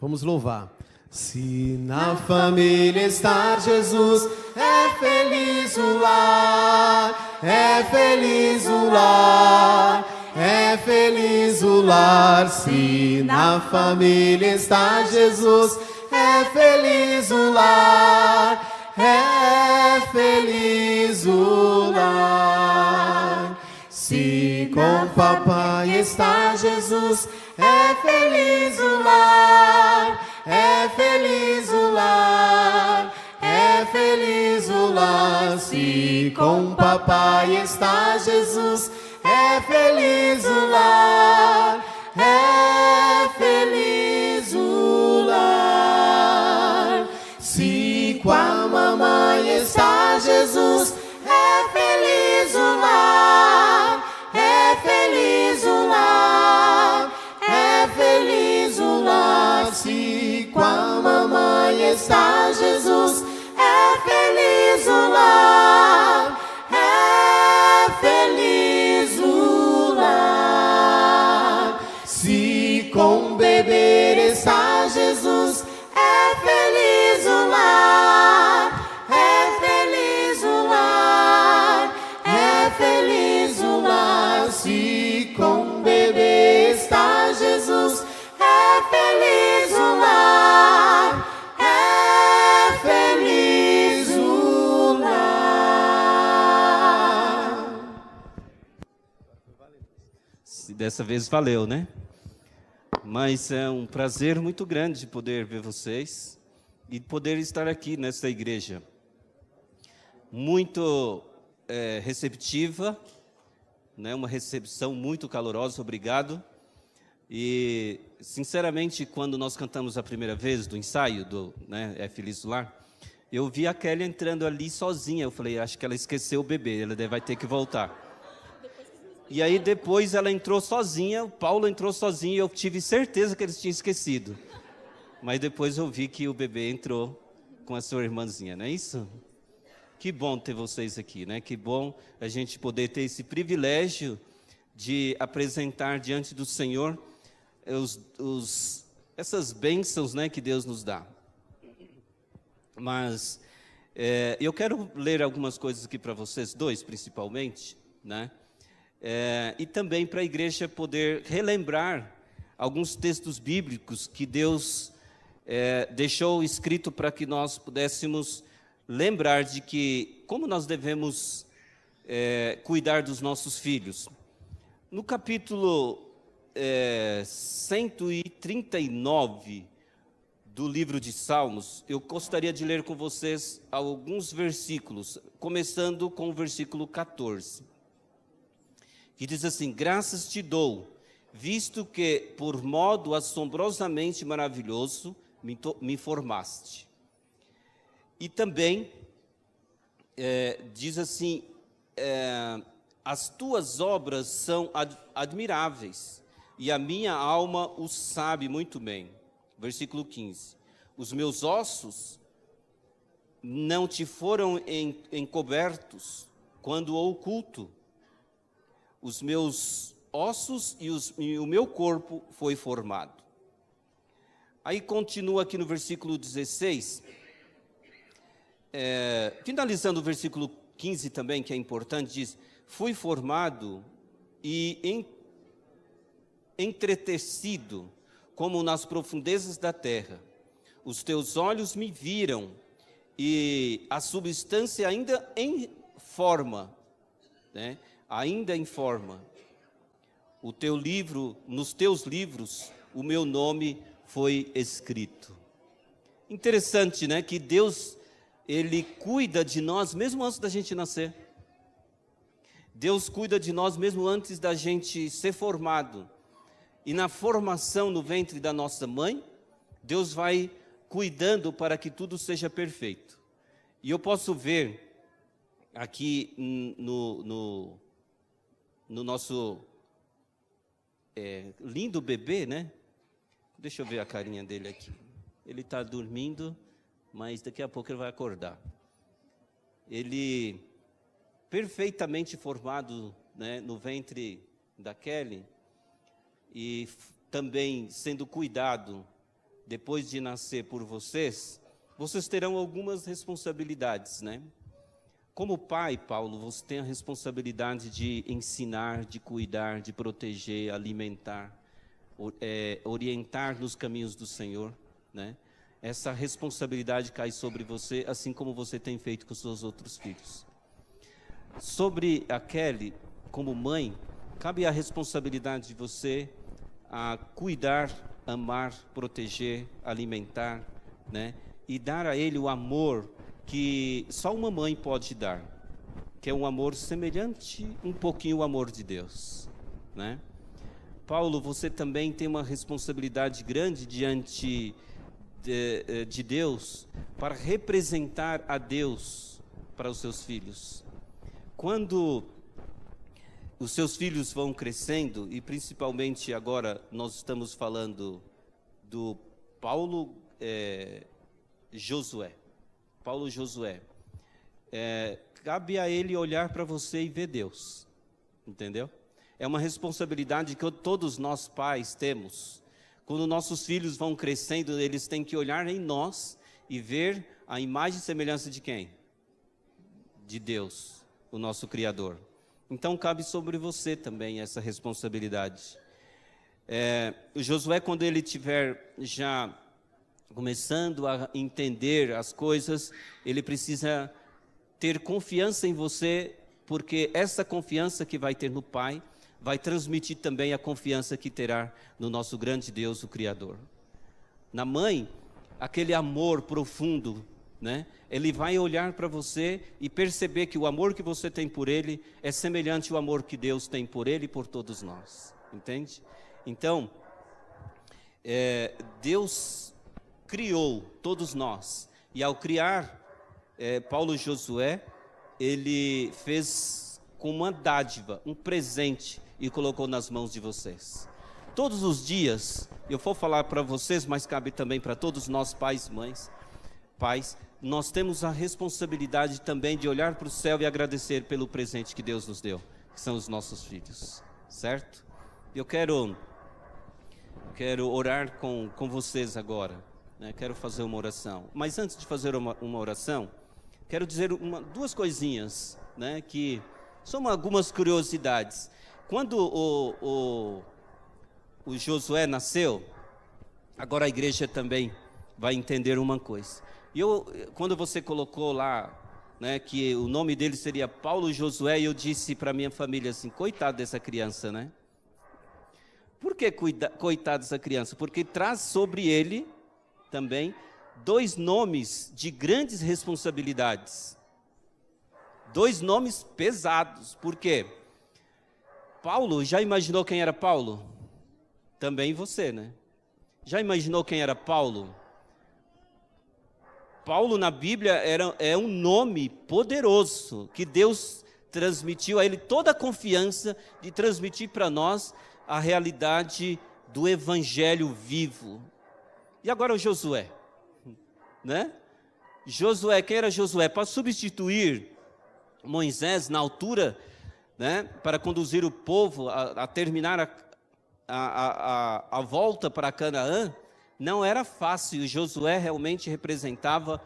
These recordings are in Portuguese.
Vamos louvar. Se na família está Jesus, é feliz o lar, é feliz o lar, é feliz o lar. Se na família está Jesus, é feliz o lar, é feliz o lar. Se com papai está Jesus, é feliz o lar, é feliz o lar, é feliz o lar. Se com papai está Jesus, é feliz o lar, é feliz o lar. Se com a mamãe está Jesus, é feliz o lar, é feliz o lar, é feliz o lar. Se com a mamãe está Jesus, é feliz o lar, é feliz o lar. Se com o bebê está Jesus, é feliz o lar, é feliz o lar, é feliz o lar. Se com o bebê está Jesus, é feliz o lar, é feliz o lar. Dessa vez valeu, né? Mas é um prazer muito grande de poder ver vocês e poder estar aqui nessa igreja. Muito receptiva, né? Uma recepção muito calorosa, obrigado. E, sinceramente, quando nós cantamos a primeira vez do ensaio, É Feliz o Lar, eu vi a Kelly entrando ali sozinha. Eu falei, acho que ela esqueceu o bebê, ela vai ter que voltar. E aí depois ela entrou sozinha, o Paulo entrou sozinho, e eu tive certeza que eles tinham esquecido. Mas depois eu vi que o bebê entrou com a sua irmãzinha, não é isso? Que bom ter vocês aqui, né? Que bom a gente poder ter esse privilégio de apresentar diante do Senhor essas bênçãos, né, que Deus nos dá. Mas eu quero ler algumas coisas aqui para vocês, dois principalmente, né? E também para a igreja poder relembrar alguns textos bíblicos que Deus deixou escrito para que nós pudéssemos lembrar de que como nós devemos cuidar dos nossos filhos. No capítulo 139 do livro de Salmos, eu gostaria de ler com vocês alguns versículos, começando com o versículo 14, que diz assim: graças te dou, visto que por modo assombrosamente maravilhoso me formaste. E também diz assim, as tuas obras são admiráveis, e a minha alma o sabe muito bem. Versículo 15. Os meus ossos não te foram encobertos quando o oculto. Os meus ossos e o meu corpo foi formado. Aí continua aqui no versículo 16, finalizando o versículo 15 também, que é importante, diz: fui formado e entretecido como nas profundezas da terra. Os teus olhos me viram, e a substância ainda em forma, né? Ainda em forma. Nos teus livros, o meu nome foi escrito. Interessante, né? Que Deus, Ele cuida de nós mesmo antes da gente nascer. Deus cuida de nós mesmo antes da gente ser formado. E na formação no ventre da nossa mãe, Deus vai cuidando para que tudo seja perfeito. E eu posso ver aqui no nosso lindo bebê, né? Deixa eu ver a carinha dele aqui. Ele está dormindo, mas daqui a pouco ele vai acordar. Ele, perfeitamente formado, né, no ventre da Kelly, e também sendo cuidado depois de nascer por vocês, vocês terão algumas responsabilidades, né? Como pai, Paulo, você tem a responsabilidade de ensinar, de cuidar, de proteger, alimentar, orientar nos caminhos do Senhor, né? Essa responsabilidade cai sobre você, assim como você tem feito com os seus outros filhos. Sobre a Kelly, como mãe, cabe a responsabilidade de você a cuidar, amar, proteger, alimentar, né? E dar a ele o amor que só uma mãe pode dar, que é um amor semelhante um pouquinho ao amor de Deus, né? Paulo, você também tem uma responsabilidade grande diante de Deus para representar a Deus para os seus filhos. Quando os seus filhos vão crescendo, e principalmente agora nós estamos falando do Josué, cabe a ele olhar para você e ver Deus, entendeu? É uma responsabilidade que todos nós pais temos. Quando nossos filhos vão crescendo, eles têm que olhar em nós e ver a imagem e semelhança de quem? De Deus, o nosso Criador. Então cabe sobre você também essa responsabilidade. O Josué, quando ele estiver já começando a entender as coisas, ele precisa ter confiança em você, porque essa confiança que vai ter no Pai vai transmitir também a confiança que terá no nosso grande Deus, o Criador. Na mãe, aquele amor profundo, né? Ele vai olhar para você e perceber que o amor que você tem por ele é semelhante ao amor que Deus tem por ele e por todos nós, entende? Então, Deus criou todos nós, e ao criar Paulo e Josué, ele fez com uma dádiva, um presente, e colocou nas mãos de vocês. Todos os dias, eu vou falar para vocês, mas cabe também para todos nós pais, mães, nós temos a responsabilidade também de olhar para o céu e agradecer pelo presente que Deus nos deu, que são os nossos filhos, certo? Eu quero orar com vocês agora, né? Quero fazer uma oração, mas antes de fazer uma oração, quero dizer duas coisinhas, né, que são algumas curiosidades. Quando o Josué nasceu, agora a igreja também vai entender uma coisa. Quando você colocou lá, né, que o nome dele seria Paulo Josué, eu disse para minha família assim, coitado dessa criança, né? Por que coitado dessa criança? Porque traz sobre ele também dois nomes de grandes responsabilidades. Dois nomes pesados. Por quê? Paulo, já imaginou quem era Paulo? Também você, né? Já imaginou quem era Paulo? Paulo na Bíblia é um nome poderoso, que Deus transmitiu a ele toda a confiança de transmitir para nós a realidade do Evangelho vivo. E agora o Josué, né? Josué, quem era Josué? Para substituir Moisés na altura, né? Para conduzir o povo a terminar a volta para Canaã, não era fácil. Josué realmente representava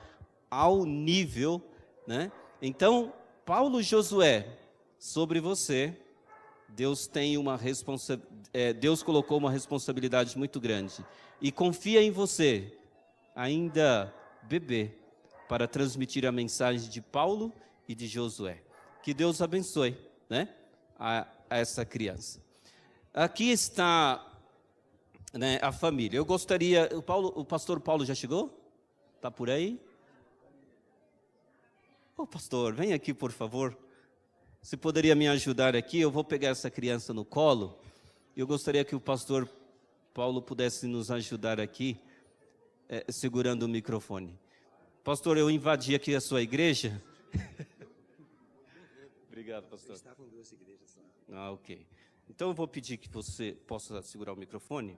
ao nível, né? Então, Paulo e Josué, sobre você, Deus colocou uma responsabilidade muito grande e confia em você, ainda bebê, para transmitir a mensagem de Paulo e de Josué. Que Deus abençoe, né, a essa criança. Aqui está, né, a família. Eu gostaria, o pastor Paulo já chegou? Está por aí? Ô pastor, vem aqui por favor. Você poderia me ajudar aqui? Eu vou pegar essa criança no colo. Eu gostaria que o pastor Paulo pudesse nos ajudar aqui, segurando o microfone. Pastor, eu invadi aqui a sua igreja. Obrigado, pastor. Estavam duas igrejas lá. Ah, ok. Então eu vou pedir que você possa segurar o microfone.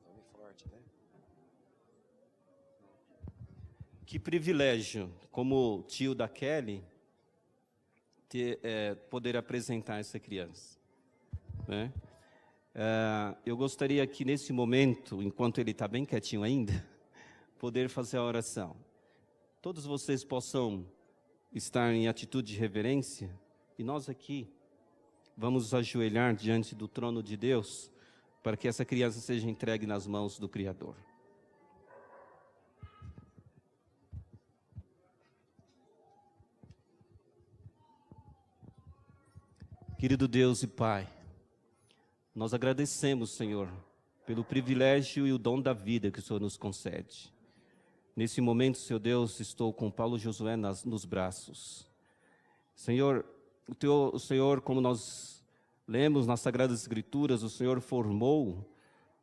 Nome forte, né? Que privilégio, como tio da Kelly, poder apresentar essa criança, né? Eu gostaria que nesse momento, enquanto ele está bem quietinho ainda, poder fazer a oração. Todos vocês possam estar em atitude de reverência, e nós aqui vamos ajoelhar diante do trono de Deus, para que essa criança seja entregue nas mãos do Criador. Querido Deus e Pai, nós agradecemos, Senhor, pelo privilégio e o dom da vida que o Senhor nos concede. Nesse momento, Senhor Deus, estou com Paulo Josué nos braços. Senhor, o Senhor, como nós lemos nas Sagradas Escrituras, o Senhor formou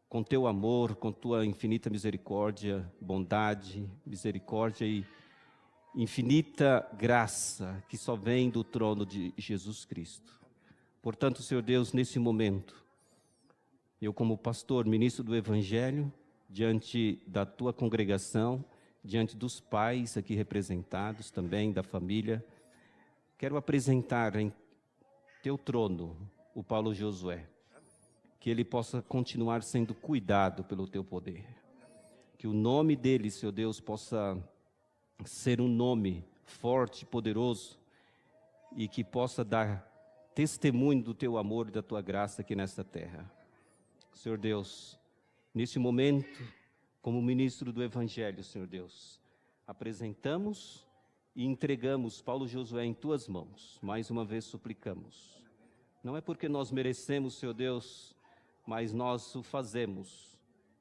com Teu amor, com Tua infinita misericórdia, bondade, misericórdia e infinita graça que só vem do trono de Jesus Cristo. Portanto, Senhor Deus, nesse momento, eu como pastor, ministro do Evangelho, diante da Tua congregação, diante dos pais aqui representados também, da família, quero apresentar em Teu trono o Paulo Josué, que ele possa continuar sendo cuidado pelo Teu poder, que o nome dele, Senhor Deus, possa ser um nome forte, poderoso, e que possa dar testemunho do Teu amor e da Tua graça aqui nesta terra. Senhor Deus, nesse momento, como ministro do Evangelho, Senhor Deus, apresentamos e entregamos Paulo Josué em Tuas mãos. Mais uma vez suplicamos. Não é porque nós merecemos, Senhor Deus, mas nós o fazemos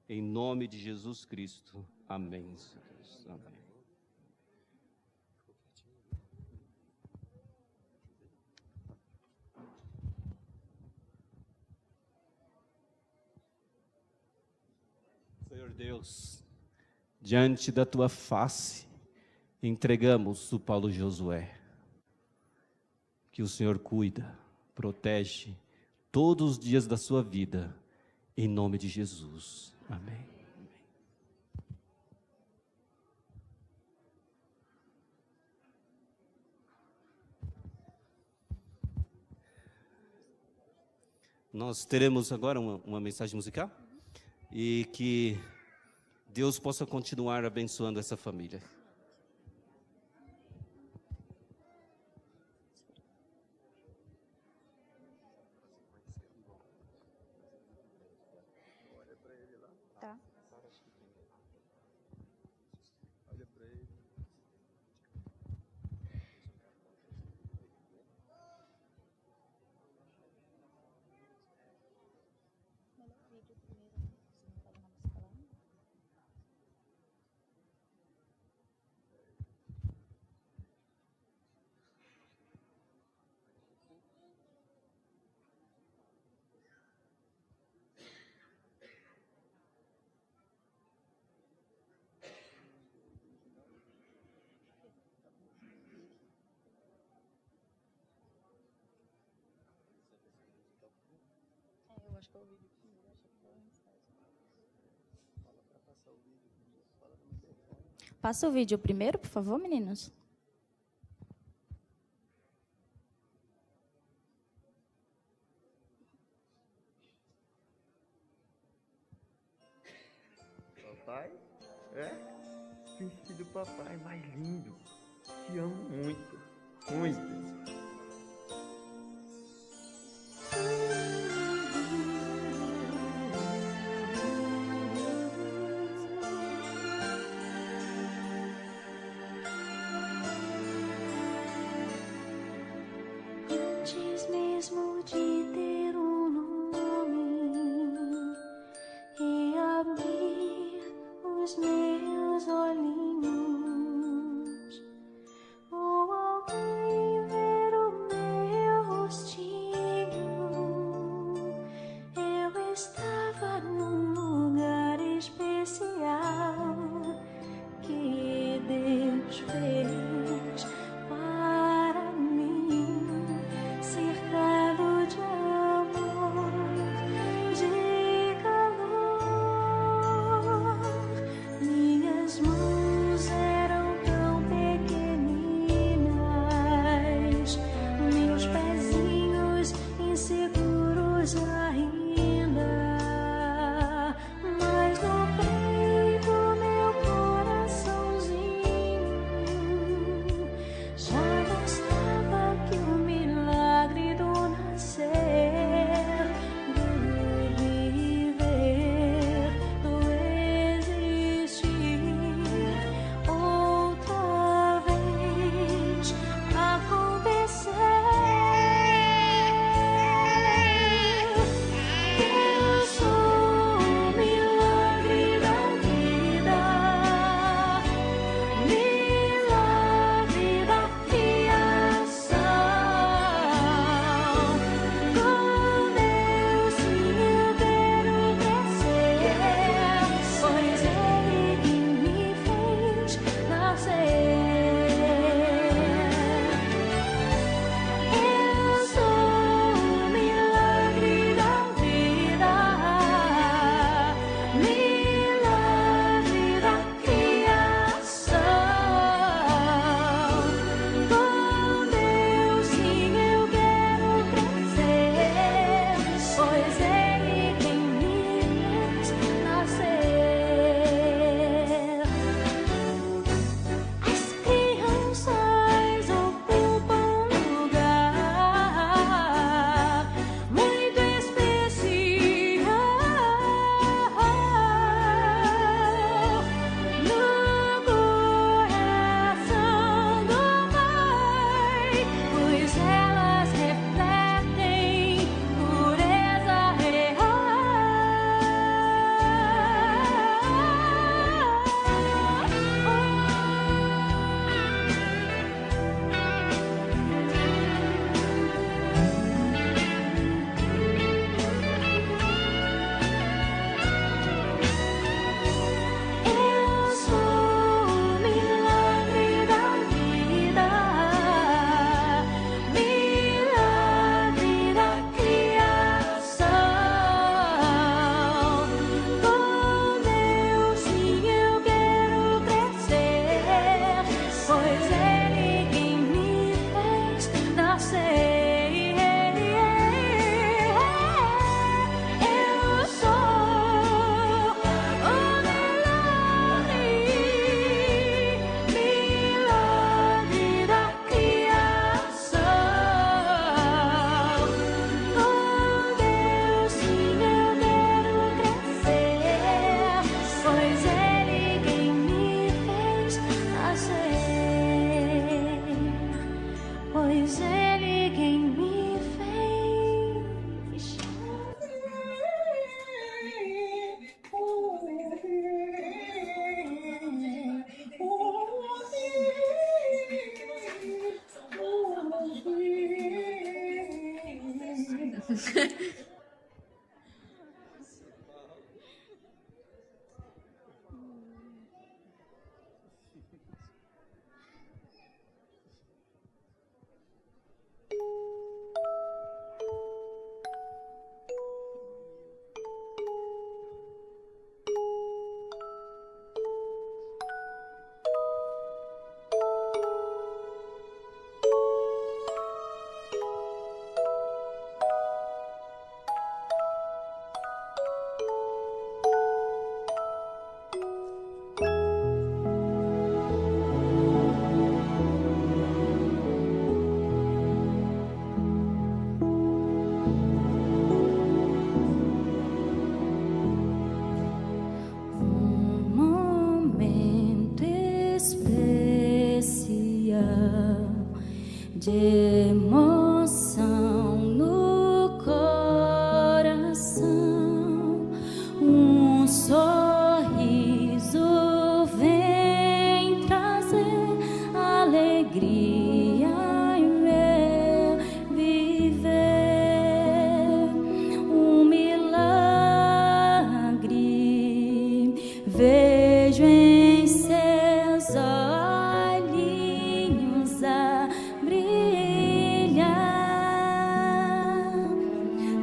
em nome de Jesus Cristo. Amém, Senhor Deus. Amém. Senhor Deus, diante da Tua face, entregamos o Paulo Josué, que o Senhor cuida, protege todos os dias da sua vida, em nome de Jesus. Amém. Nós teremos agora uma mensagem musical e que Deus possa continuar abençoando essa família. Tá. Eu acho que eu ouvi primeiro, acho que foi a mensagem. Passa o vídeo primeiro, por favor, meninos. Papai, filho do papai, mais lindo. Te amo muito, muito. Antes mesmo de ter um nome e abrir os meus olhinhos, ou alguém ver Momento especial de emoção no coração, sorriso vem trazer alegria em meu viver, milagre vejo em seus olhinhos a brilhar.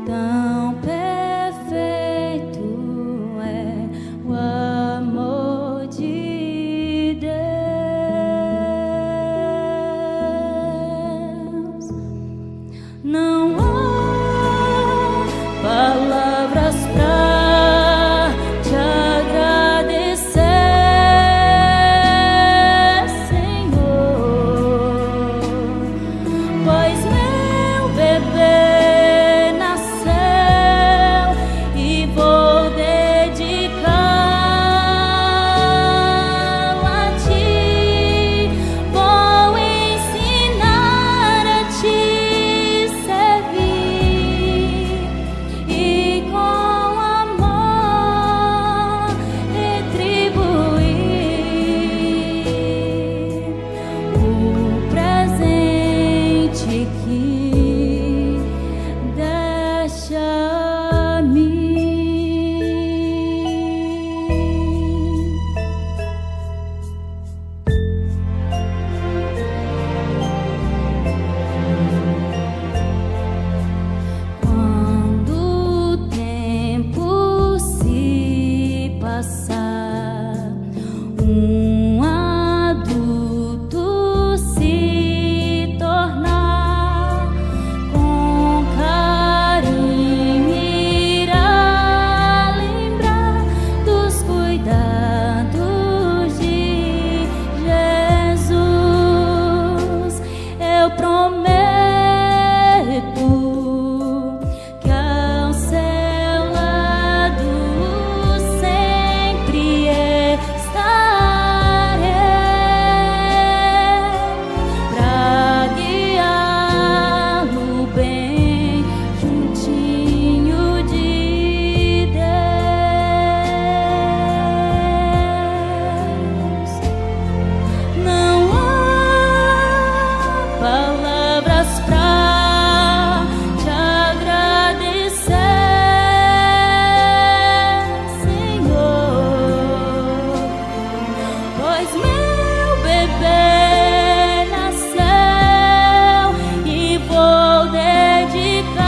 Tão perfeito é o amor de Deus. Não há palavras pra te agradecer, Senhor, pois meu bebê nasceu e vou dedicá-lo a ti. Vou ensinar a te servir e com amor retribuir o presente que deixa a mim. Quando o tempo se passar, adulto se tornar, com carinho irá lembrar dos cuidados de Jesus. Eu prometo que ao seu lado sempre estarei pra guiá-lo bem juntinho de Deus. Não há palavras pra te agradecer, Senhor, pois meu bebê nasceu e vou dedicá-lo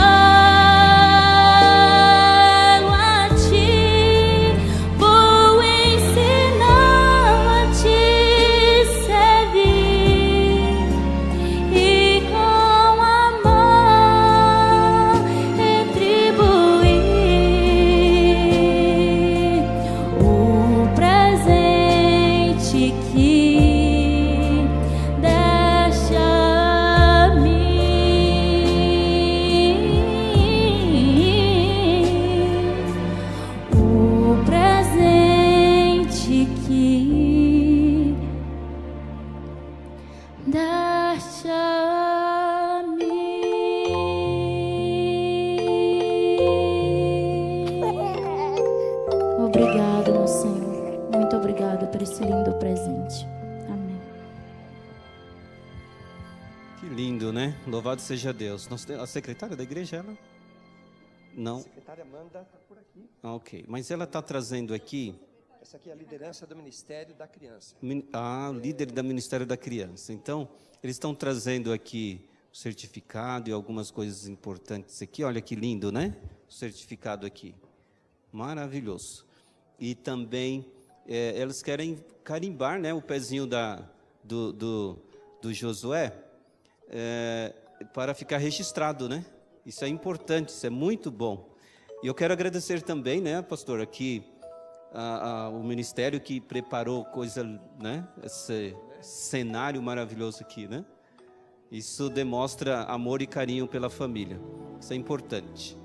a ti. Vou ensiná-lo a te servir e com amor retribuir o presente que deixa a mim. O presente que deixa a mim. Obrigado, meu Senhor. Muito obrigado por esse lindo presente. Amém. Que lindo, né? Louvado seja Deus. A secretária da igreja, ela Não? A secretária Amanda está por aqui. Ah, ok. Mas ela está trazendo aqui... Essa aqui é a liderança do Ministério da Criança. Líder do Ministério da Criança. Então, eles estão trazendo aqui o certificado e algumas coisas importantes aqui. Olha que lindo, né? O certificado aqui. Maravilhoso. E também, elas querem carimbar, né, o pezinho do Josué para ficar registrado, né? Isso é importante, isso é muito bom. E eu quero agradecer também, né, pastor, aqui o ministério que preparou coisa, né, esse cenário maravilhoso aqui, né? Isso demonstra amor e carinho pela família. Isso é importante.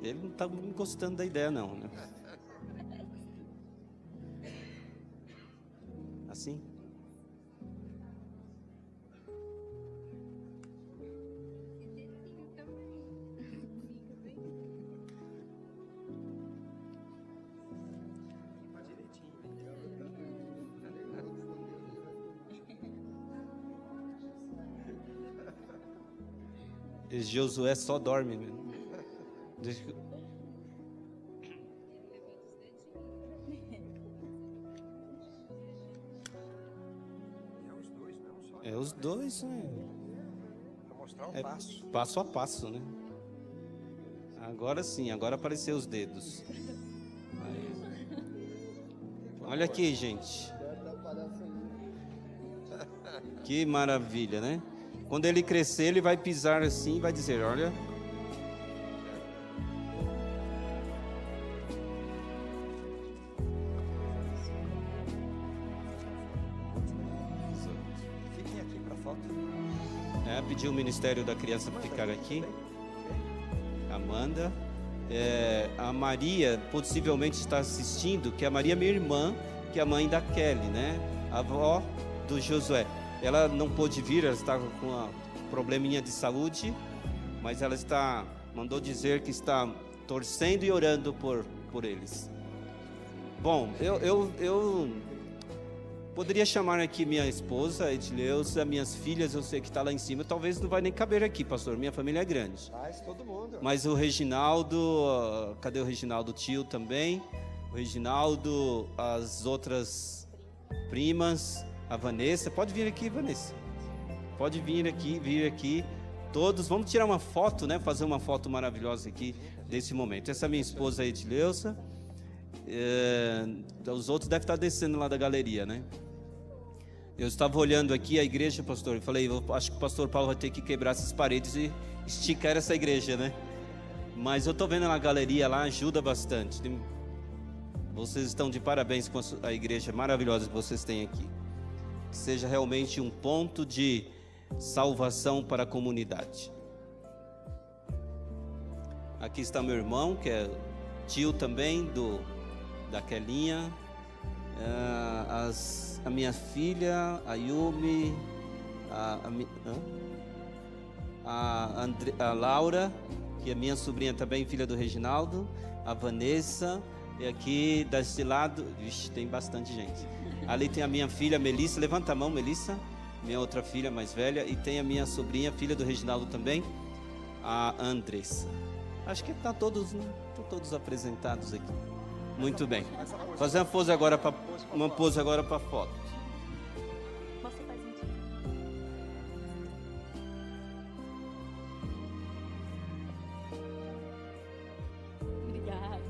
Ele não está gostando da ideia, não, né? Assim? Esse Josué só dorme mesmo. É os dois, né? Para mostrar o passo. Passo a passo, né? Agora sim, agora apareceu os dedos. Aí. Olha aqui, gente. Que maravilha, né? Quando ele crescer, ele vai pisar assim e vai dizer, olha... Fiquem aqui para foto. Pediu o Ministério da Criança para ficar aqui. Amanda. A Maria possivelmente está assistindo, que a Maria é minha irmã, que é a mãe da Kelly, né? A avó do Josué. Ela não pôde vir, ela está com um probleminha de saúde, mas ela mandou dizer que está torcendo e orando por eles. Bom, eu poderia chamar aqui minha esposa, Edileuza, minhas filhas, eu sei que está lá em cima, talvez não vai nem caber aqui, pastor, minha família é grande. Faz todo mundo. Mas o Reginaldo, cadê o Reginaldo? Tio também, o Reginaldo, as outras primas, a Vanessa, pode vir aqui, Vanessa, pode vir aqui, todos, vamos tirar uma foto, né, fazer uma foto maravilhosa aqui desse momento. Essa é a minha esposa Edileuza, os outros devem estar descendo lá da galeria, né? Eu estava olhando aqui a igreja, pastor, e falei, eu acho que o pastor Paulo vai ter que quebrar essas paredes e esticar essa igreja, né? Mas eu estou vendo na galeria lá, ajuda bastante. Vocês estão de parabéns com a igreja maravilhosa que vocês têm aqui. Que seja realmente um ponto de salvação para a comunidade. Aqui está meu irmão, que é tio também da Kelinha, a minha filha, a Yumi, a Laura, que é minha sobrinha também, filha do Reginaldo, a Vanessa, e aqui desse lado, vixe, tem bastante gente. Ali tem a minha filha Melissa, levanta a mão, Melissa, minha outra filha mais velha, e tem a minha sobrinha, filha do Reginaldo também, a Andressa. Acho que estão todos apresentados aqui. Muito bem. Fazer uma pose agora para a foto. Você faz sentido. Obrigada.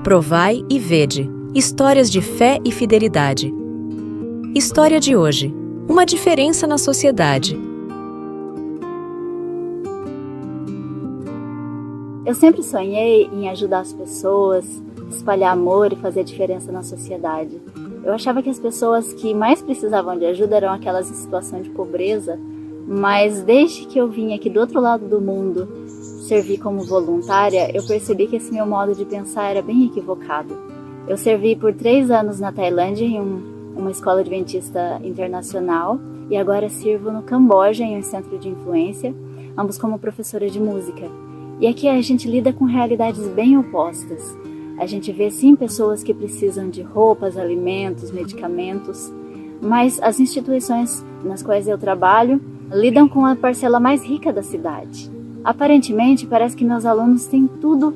Provai e vede. Histórias de fé e fidelidade. História de hoje. Uma diferença na sociedade. Eu sempre sonhei em ajudar as pessoas, espalhar amor e fazer diferença na sociedade. Eu achava que as pessoas que mais precisavam de ajuda eram aquelas em situação de pobreza, mas desde que eu vim aqui do outro lado do mundo servir como voluntária, eu percebi que esse meu modo de pensar era bem equivocado. Eu servi por 3 anos na Tailândia em uma escola adventista internacional e agora sirvo no Camboja em um centro de influência, ambos como professora de música. E aqui a gente lida com realidades bem opostas. A gente vê sim pessoas que precisam de roupas, alimentos, medicamentos, mas as instituições nas quais eu trabalho lidam com a parcela mais rica da cidade. Aparentemente, parece que meus alunos têm tudo,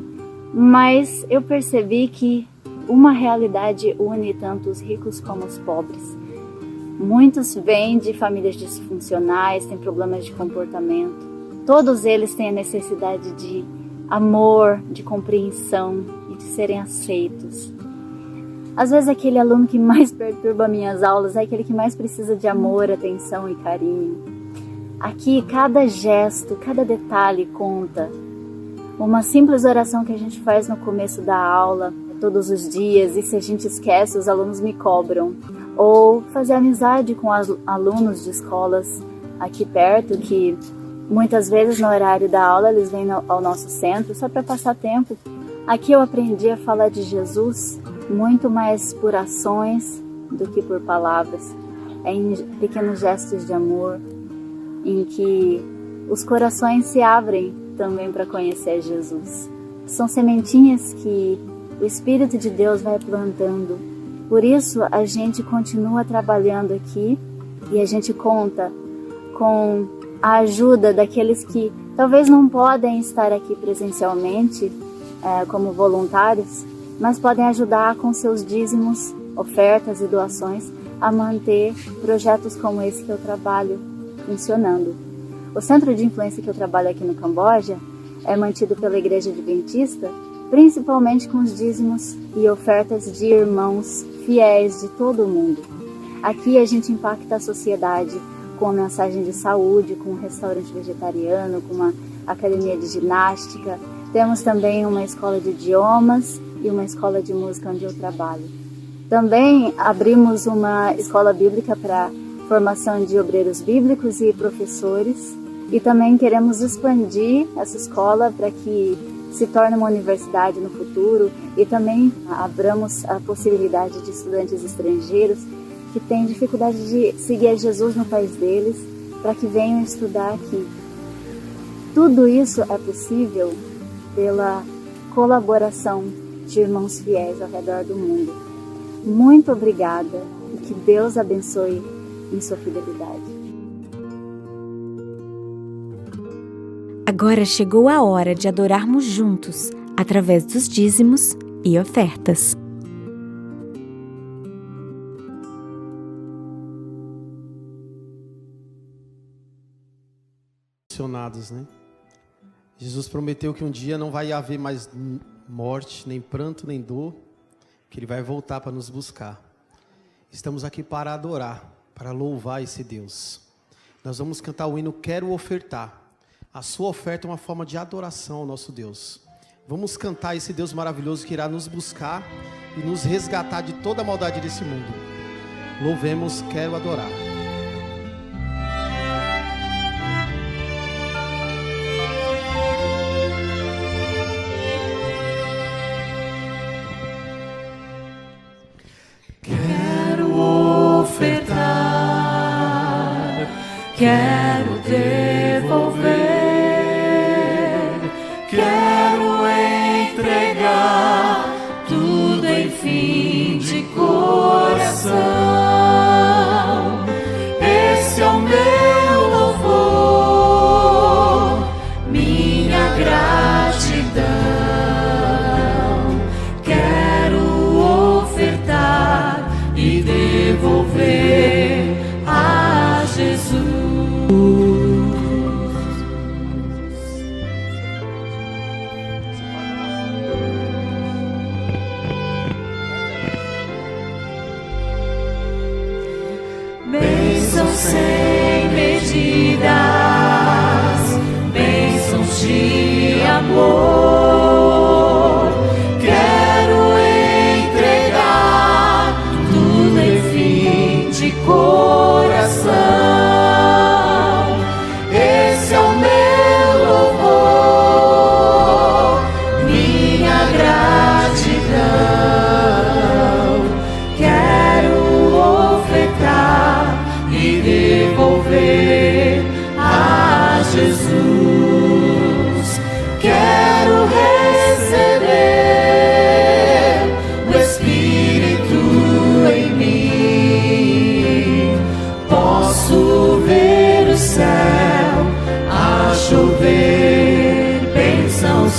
mas eu percebi que uma realidade une tanto os ricos como os pobres. Muitos vêm de famílias disfuncionais, têm problemas de comportamento. Todos eles têm a necessidade de amor, de compreensão e de serem aceitos. Às vezes aquele aluno que mais perturba minhas aulas é aquele que mais precisa de amor, atenção e carinho. Aqui cada gesto, cada detalhe conta. Uma simples oração que a gente faz no começo da aula, todos os dias, e se a gente esquece, os alunos me cobram. Ou fazer amizade com alunos de escolas aqui perto, que muitas vezes no horário da aula eles vêm ao nosso centro só para passar tempo. Aqui eu aprendi a falar de Jesus muito mais por ações do que por palavras. É em pequenos gestos de amor, em que os corações se abrem também para conhecer Jesus. São sementinhas que o Espírito de Deus vai plantando. Por isso a gente continua trabalhando aqui e a gente conta com a ajuda daqueles que talvez não podem estar aqui presencialmente como voluntários, mas podem ajudar com seus dízimos, ofertas e doações a manter projetos como esse que eu trabalho funcionando. O centro de influência que eu trabalho aqui no Camboja é mantido pela Igreja Adventista, principalmente com os dízimos e ofertas de irmãos fiéis de todo o mundo. Aqui a gente impacta a sociedade com a mensagem de saúde, com um restaurante vegetariano, com uma academia de ginástica. Temos também uma escola de idiomas e uma escola de música onde eu trabalho. Também abrimos uma escola bíblica para formação de obreiros bíblicos e professores. E também queremos expandir essa escola para que se torne uma universidade no futuro e também abramos a possibilidade de estudantes estrangeiros que têm dificuldade de seguir a Jesus no país deles, para que venham estudar aqui. Tudo isso é possível pela colaboração de irmãos fiéis ao redor do mundo. Muito obrigada e que Deus abençoe em sua fidelidade. Agora chegou a hora de adorarmos juntos, através dos dízimos e ofertas. Né? Jesus prometeu que um dia não vai haver mais morte, nem pranto, nem dor, que Ele vai voltar para nos buscar. Estamos aqui para adorar, para louvar esse Deus. Nós vamos cantar o hino Quero Ofertar. A sua oferta é uma forma de adoração ao nosso Deus. Vamos cantar esse Deus maravilhoso que irá nos buscar e nos resgatar de toda a maldade desse mundo. Louvemos, quero adorar. Quero devolver, quero entregar tudo em fim de coração. Esse é o meu louvor, minha gratidão. Quero ofertar e devolver a Jesus.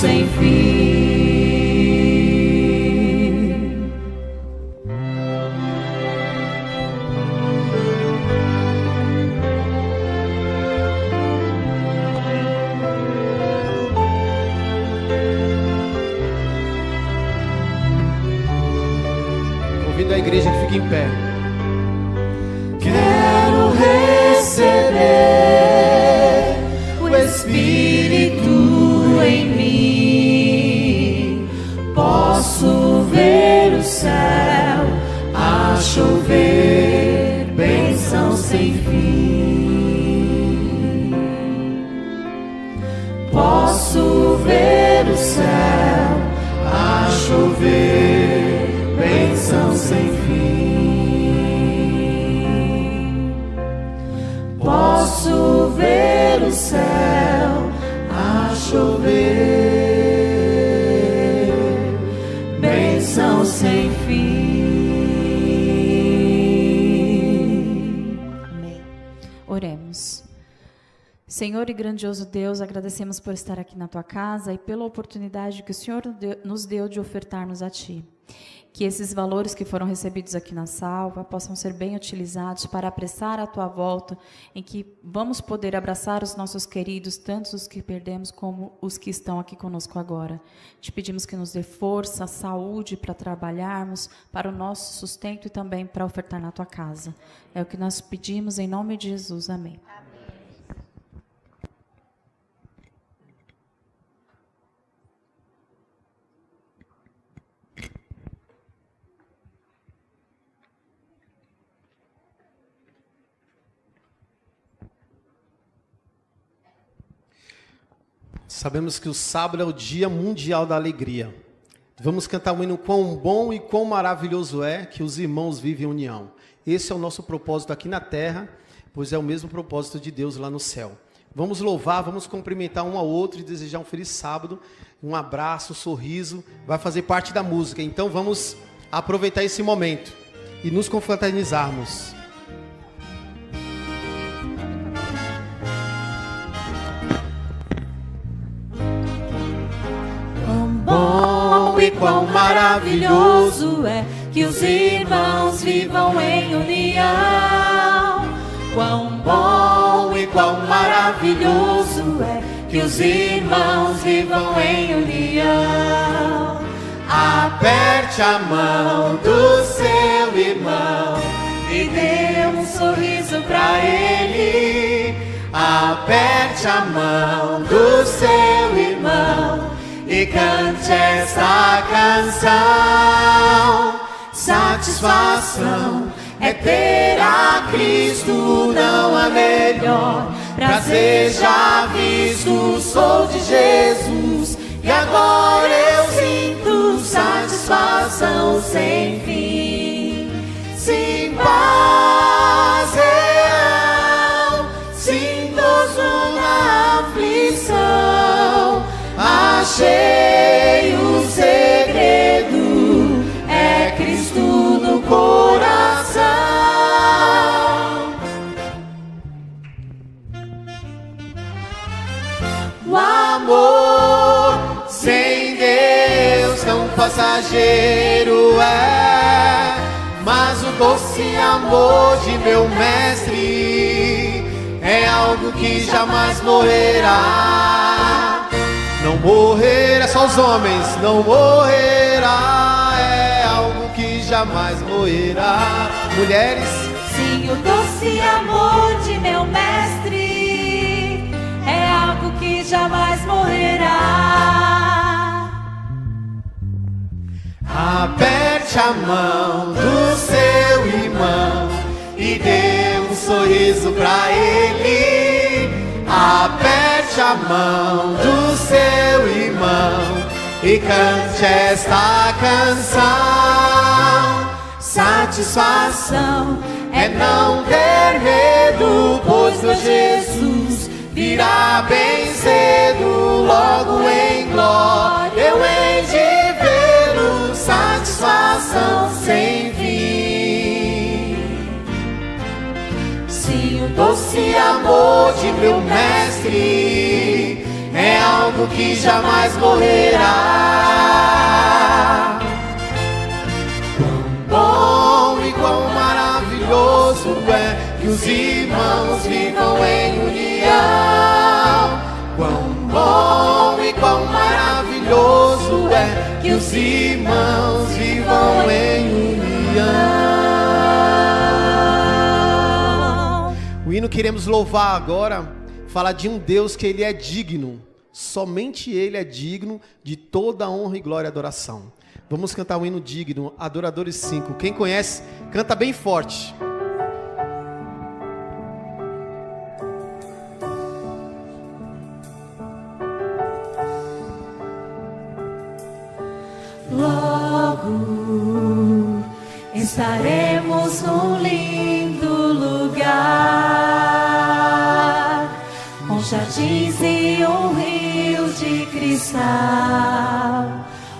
sem fim. Convido a igreja que fique em pé. Quero receber o Espírito em mim. Posso ver o céu a chover, bênção sem fim. Posso ver o céu a chover, bênção sem fim. Posso ver o céu a chover, bênção sem fim. Amém. Oremos. Senhor e grandioso Deus, agradecemos por estar aqui na Tua casa e pela oportunidade que o Senhor nos deu de ofertar-nos a Ti. Que esses valores que foram recebidos aqui na salva possam ser bem utilizados para apressar a Tua volta, em que vamos poder abraçar os nossos queridos, tanto os que perdemos como os que estão aqui conosco agora. Te pedimos que nos dê força, saúde para trabalharmos, para o nosso sustento e também para ofertar na Tua casa. É o que nós pedimos em nome de Jesus. Amém. Sabemos que o sábado é o Dia Mundial da Alegria. Vamos cantar um hino quão bom e quão maravilhoso é que os irmãos vivem em união. Esse é o nosso propósito aqui na terra, pois é o mesmo propósito de Deus lá no céu. Vamos louvar, vamos cumprimentar um ao outro e desejar um feliz sábado, um abraço, um sorriso, vai fazer parte da música. Então vamos aproveitar esse momento e nos confraternizarmos. Bom e quão maravilhoso é que os irmãos vivam em união. Quão bom e quão maravilhoso é que os irmãos vivam em união. Aperte a mão do seu irmão e dê um sorriso pra ele. Aperte a mão do seu irmão e cante esta canção. Satisfação é ter a Cristo, não há melhor. Prazer já visto, sou de Jesus, e agora eu sinto satisfação sem fim. Sim, paz real, sintoso na aflição. Achei o segredo, é Cristo no coração. O amor sem Deus tão passageiro é, mas o doce amor de meu mestre é algo que jamais morrerá. Não morrerá, só os homens, não morrerá, é algo que jamais morrerá. Mulheres, sim, o doce amor de meu mestre é algo que jamais morrerá. aperte a mão do seu irmão e dê um sorriso pra ele. Aperte a mão do seu irmão e cante esta canção. Satisfação é não ter medo, pois meu Jesus virá bem cedo, logo em glória eu hei de vê-lo. Satisfação sem fim. Sim, o doce amor de meu mestre é algo único que jamais morrerá. Quão bom e quão maravilhoso é que os irmãos vivam em união. Quão bom e quão maravilhoso é que os irmãos vivam em união. O hino queremos louvar agora fala de um Deus que Ele é digno, somente Ele é digno de toda honra e glória e adoração. Vamos cantar o hino digno, Adoradores 5. Quem conhece, canta bem forte. Logo estaremos num lindo lugar, com jardins e um rio de cristal,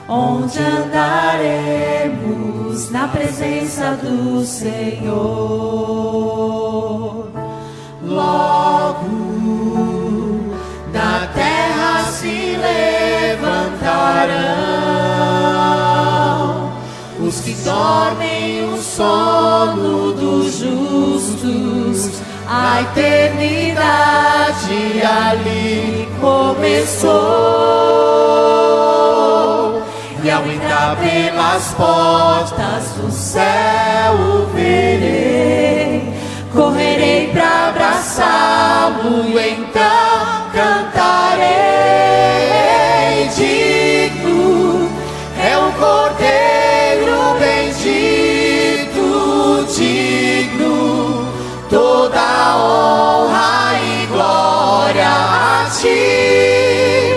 onde andaremos na presença do Senhor. Logo da terra se levantarão os que dormem o sono dos justos. A eternidade ali começou, e ao entrar pelas portas do céu o verei, correrei pra abraçá-lo, então cantarei. Digno é o Cordeiro bendito, digno toda honra e glória a ti.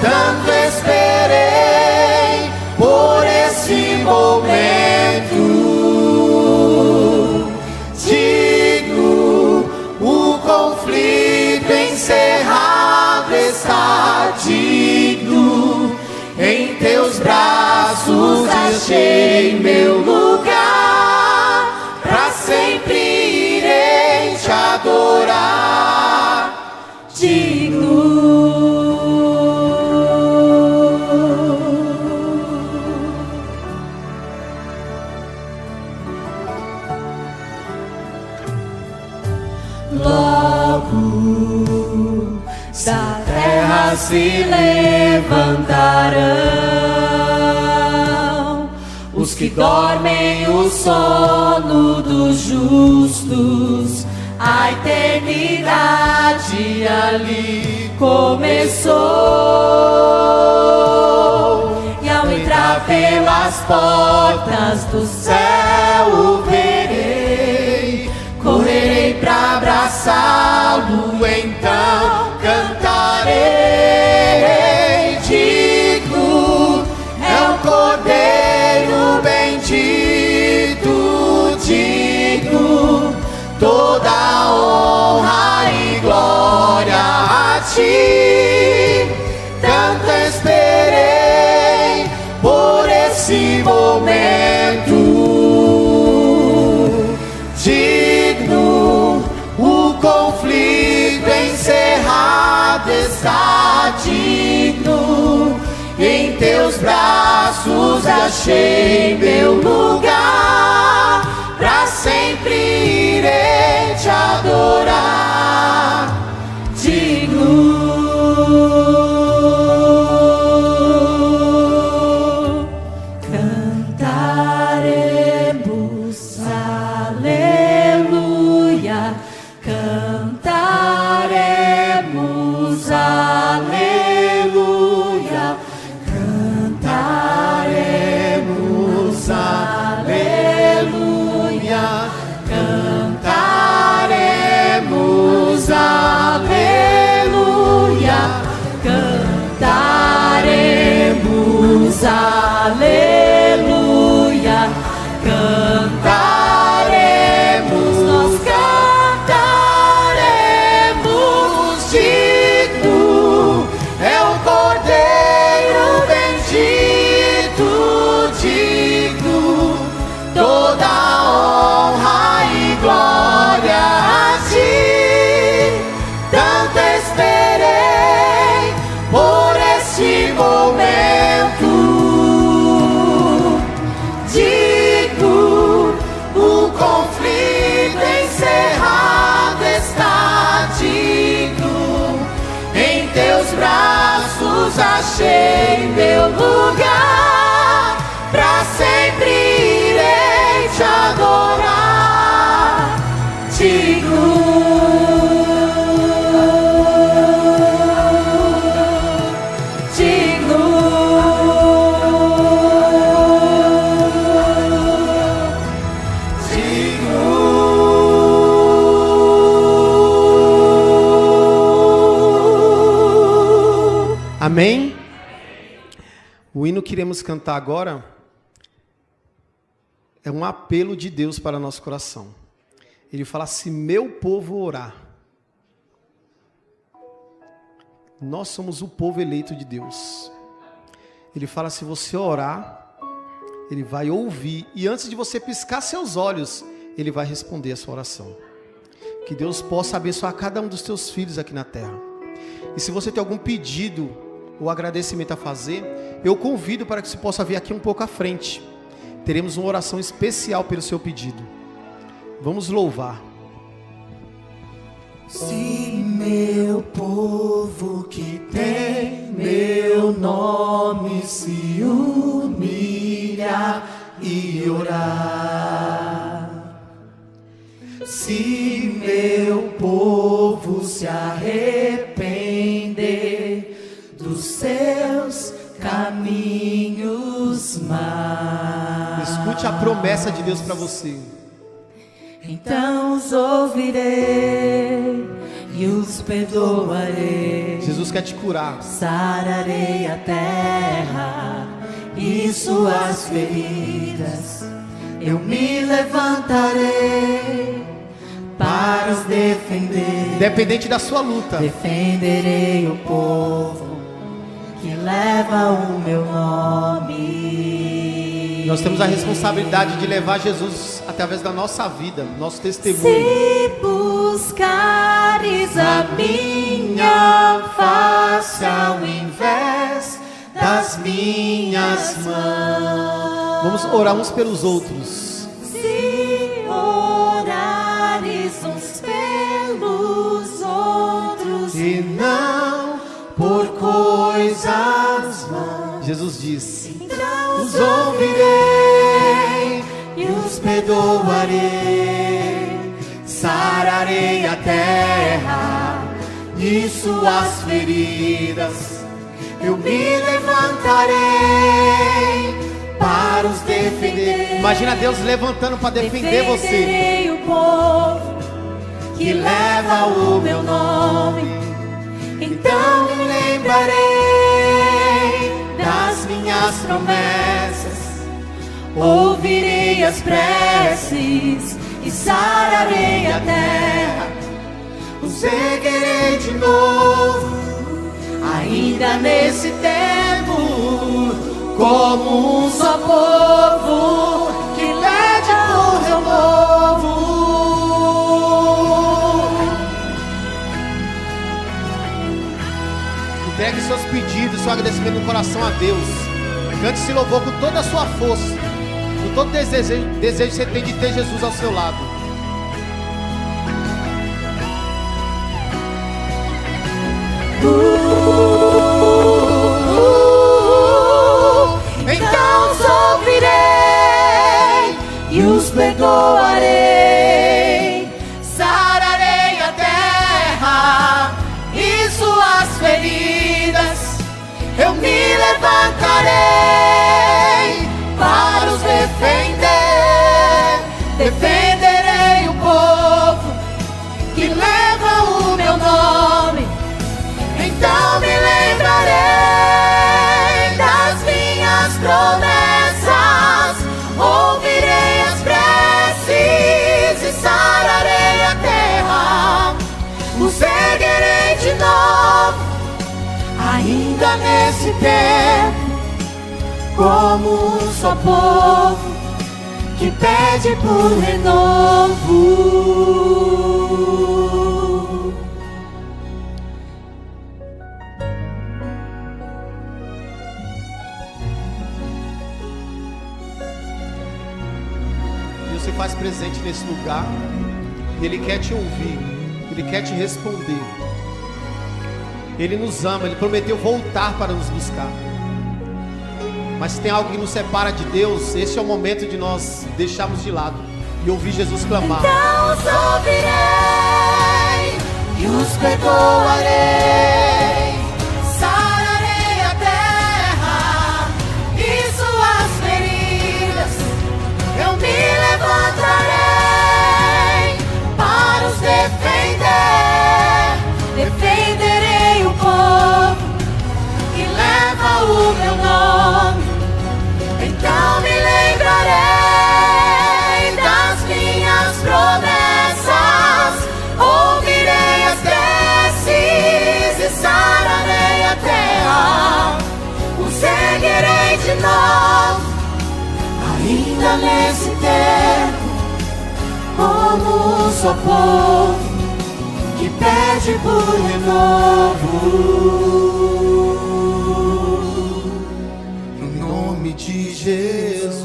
Tanto esperei por esse momento. Digno, o conflito encerrado está. Digno, em teus braços achei meu lugar. Pra sempre irei te adorar. Digno. Logo da terra se levantarão os que dormem o sono dos justos. A eternidade ali começou, e ao entrar pelas portas do céu o verei, correrei pra abraçá-lo, então cantarei. Digno é o Cordeiro bendito, digno toda honra e glória a ti. Tanto esperei por esse momento. Digno, o conflito encerrado está. Digno, em teus braços achei meu lugar. Pra sempre irei te adorar. Digno. Cantaremos aleluia. Cantaremos aleluia. Cantaremos aleluia. Cantaremos Jesus, achei meu lugar, pra sempre irei te adorar, Amém? O hino que iremos cantar agora é um apelo de Deus para nosso coração. Ele fala: se meu povo orar. Nós somos o povo eleito de Deus. Ele fala: se você orar, Ele vai ouvir. E antes de você piscar seus olhos, Ele vai responder a sua oração. Que Deus possa abençoar cada um dos teus filhos aqui na terra. E se você tem algum pedido ou agradecimento a fazer, eu convido para que você possa vir aqui um pouco à frente. Teremos uma oração especial pelo seu pedido. Vamos louvar. Se meu povo que tem meu nome se humilha e orar, se meu povo se arrepender dos seus caminhos más, escute a promessa de Deus para você. então os ouvirei e os perdoarei. Jesus quer te curar. Sararei a terra e suas feridas. Eu me levantarei para os defender. Independente da sua luta, defenderei o povo que leva o meu nome. nós temos a responsabilidade de levar Jesus através da nossa vida, nosso testemunho. Se buscares a minha face ao invés das minhas mãos, Vamos orar uns pelos outros. se orares uns pelos outros E não por coisas vãs, Jesus diz: então os ouvirei e os perdoarei. Sararei a terra e suas feridas. Eu me levantarei para os defender. Imagina Deus levantando para defender você. Defenderei o povo que leva o meu nome. Então me lembrarei das minhas promessas. Ouvirei as preces e sararei a terra. Os erguerei de novo, ainda nesse tempo, como um só povo que pede por renovo. Entregue seus pedidos, seu agradecimento no coração a Deus. Cante esse louvor com toda a sua força, com todo desejo que você tem de ter Jesus ao seu lado. Então os ouvirei e os perdoarei. Sararei a terra e suas feridas. Eu me levantarei para os defender. Defenderei o povo que leva o meu nome. Então me lembrarei das minhas promessas. Ouvirei as preces e sararei a terra. Os erguerei de novo, ainda nesse tempo, como um só povo que pede por renovo. Deus se faz presente nesse lugar. Ele quer te ouvir, Ele quer te responder. Ele nos ama, Ele prometeu voltar para nos buscar. Mas se tem algo que nos separa de Deus, esse é o momento de nós deixarmos de lado e ouvir Jesus clamar. Então os ouvirei e os perdoarei, sararei a terra e suas feridas, eu me levantarei para os defender, defenderei o povo que leva o meu nome. Então me lembrarei das minhas promessas, ouvirei as preces e sararei a terra, o seguirei de novo, ainda nesse tempo, como um só povo que pede por renovo. No nome de Jesus.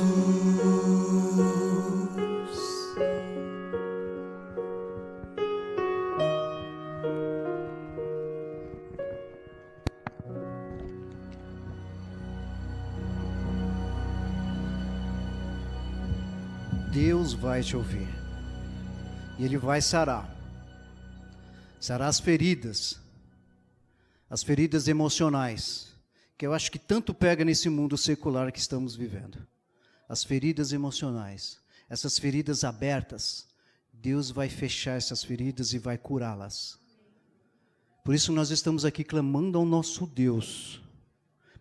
Deus vai te ouvir. E Ele vai sarar. Sarar as feridas emocionais, que eu acho que tanto pega nesse mundo secular que estamos vivendo. As feridas emocionais, essas feridas abertas, Deus vai fechar essas feridas e vai curá-las. Por isso nós estamos aqui clamando ao nosso Deus.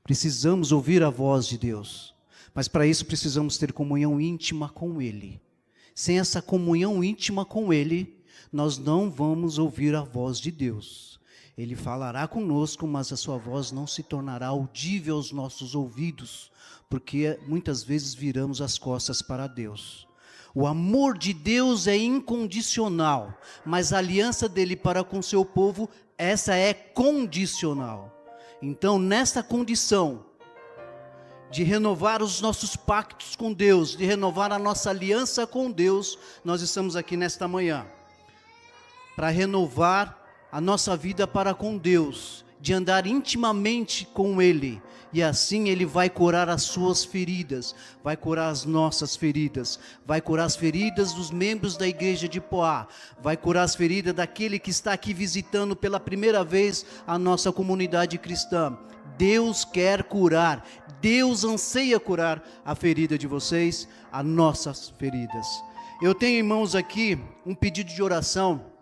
Precisamos ouvir a voz de Deus, mas para isso precisamos ter comunhão íntima com Ele. Sem essa comunhão íntima com Ele, nós não vamos ouvir a voz de Deus. Ele falará conosco, mas a sua voz não se tornará audível aos nossos ouvidos, porque muitas vezes viramos as costas para Deus. O amor de Deus é incondicional, mas a aliança dele para com seu povo, essa é condicional. Então, nesta condição de renovar os nossos pactos com Deus, de renovar a nossa aliança com Deus, nós estamos aqui nesta manhã para renovar a nossa vida para com Deus, de andar intimamente com Ele, e assim Ele vai curar as suas feridas, vai curar as nossas feridas, vai curar as feridas dos membros da igreja de Poá, vai curar as feridas daquele que está aqui visitando pela primeira vez a nossa comunidade cristã. Deus quer curar, Deus anseia curar a ferida de vocês, as nossas feridas. Eu tenho em mãos aqui um pedido de oração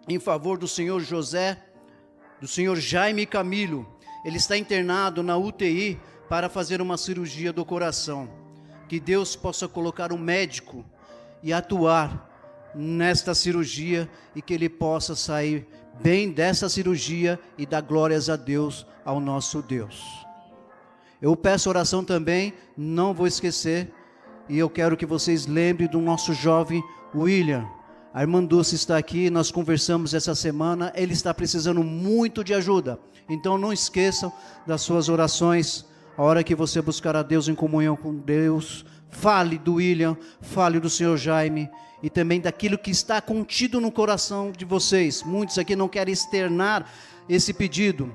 em favor do senhor José, do senhor Jaime Camilo. Ele está internado na UTI para fazer uma cirurgia do coração. Que Deus possa colocar um médico e atuar nesta cirurgia e que ele possa sair bem dessa cirurgia e dar glórias a Deus, ao nosso Deus. Eu peço oração também, não vou esquecer, e eu quero que vocês lembrem do nosso jovem William. A irmã Dulce está aqui, nós conversamos essa semana, ele está precisando muito de ajuda. Então não esqueçam das suas orações, a hora que você buscar a Deus em comunhão com Deus, fale do William, fale do senhor Jaime, e também daquilo que está contido no coração de vocês. Muitos aqui não querem externar esse pedido,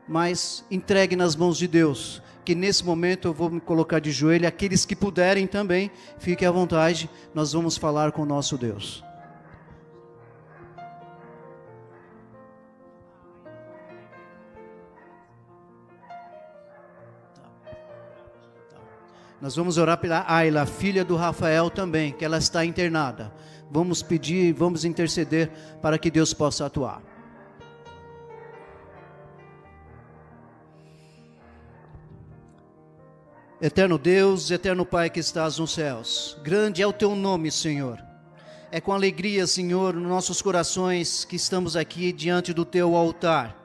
mas entregue nas mãos de Deus, que nesse momento eu vou me colocar de joelho. Aqueles que puderem também, fiquem à vontade, nós vamos falar com o nosso Deus. Nós vamos orar pela Ayla, filha do Rafael também, que ela está internada. Vamos pedir, vamos interceder para que Deus possa atuar. Eterno Deus, eterno Pai que estás nos céus, grande é o teu nome, Senhor. É com alegria, Senhor, nos nossos corações que estamos aqui diante do teu altar,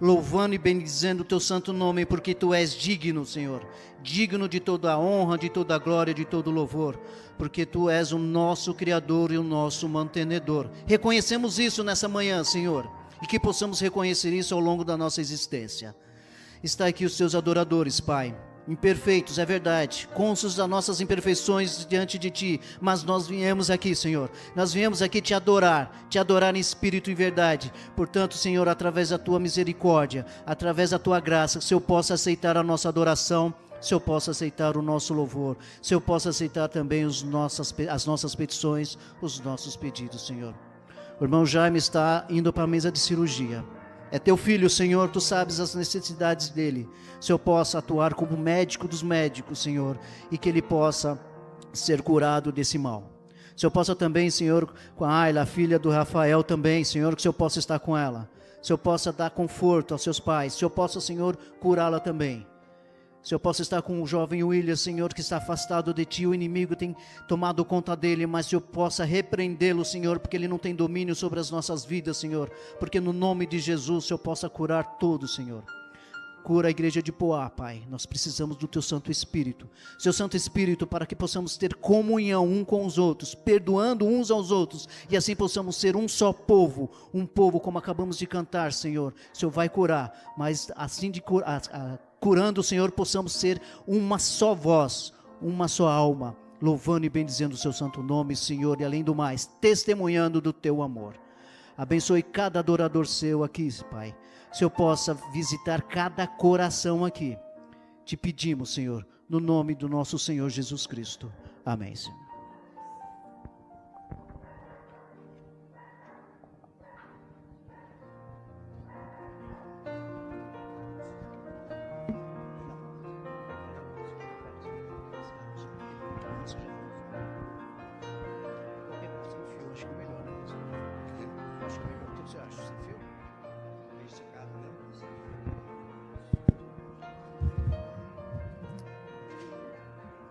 louvando e bendizendo o teu santo nome, porque tu és digno, Senhor, digno de toda a honra, de toda a glória, de todo o louvor, porque tu és o nosso Criador e o nosso mantenedor. Reconhecemos isso nessa manhã, Senhor, e que possamos reconhecer isso ao longo da nossa existência. Está aqui os teus adoradores, Pai. imperfeitos, é verdade, cônscios das nossas imperfeições diante de Ti, mas nós viemos aqui, Senhor, nós viemos aqui Te adorar em espírito e em verdade. Portanto, Senhor, através da Tua misericórdia, através da Tua graça, que o Senhor possa aceitar a nossa adoração, que o Senhor possa aceitar o nosso louvor, que o Senhor possa aceitar também as nossas petições, os nossos pedidos, Senhor. O irmão Jaime está indo para a mesa de cirurgia. É teu filho, Senhor, tu sabes as necessidades dele. Se eu possa atuar como médico dos médicos, Senhor, e que ele possa ser curado desse mal. Se eu possa também, Senhor, com a Ayla, a filha do Rafael também, Senhor, que o Senhor possa estar com ela. Se eu possa dar conforto aos seus pais. Se eu possa, Senhor, curá-la também. Se eu possa estar com o jovem William, Senhor, que está afastado de Ti, o inimigo tem tomado conta dele, mas se eu possa repreendê-lo, Senhor, porque ele não tem domínio sobre as nossas vidas, Senhor, porque no nome de Jesus, o Senhor possa curar todos, Senhor. Cura a igreja de Poá, Pai, nós precisamos do Teu Santo Espírito, Seu Santo Espírito, para que possamos ter comunhão um com os outros, perdoando uns aos outros, e assim possamos ser um só povo, um povo como acabamos de cantar, Senhor. O Senhor vai curar, mas assim de curando, Senhor, possamos ser uma só voz, uma só alma, louvando e bendizendo o Seu santo nome, Senhor, e além do mais, testemunhando do Teu amor. Abençoe cada adorador Seu aqui, Pai. Se eu possa visitar cada coração aqui. Te pedimos, Senhor, no nome do nosso Senhor Jesus Cristo. Amém, Senhor.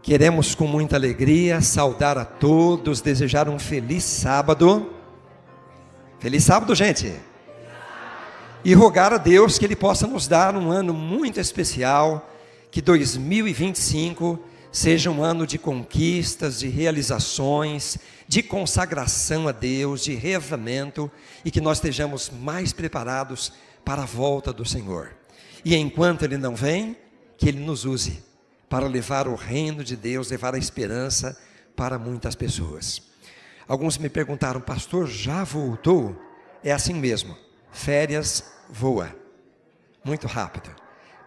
Queremos com muita alegria saudar a todos, desejar um feliz sábado. Feliz sábado, gente! E rogar a Deus que Ele possa nos dar um ano muito especial, que 2025 seja um ano de conquistas, de realizações, de consagração a Deus, de reavivamento, e que nós estejamos mais preparados para a volta do Senhor. E enquanto Ele não vem, que Ele nos use para levar o reino de Deus, levar a esperança para muitas pessoas. Alguns me perguntaram, pastor, já voltou? É assim mesmo, férias voa, muito rápido.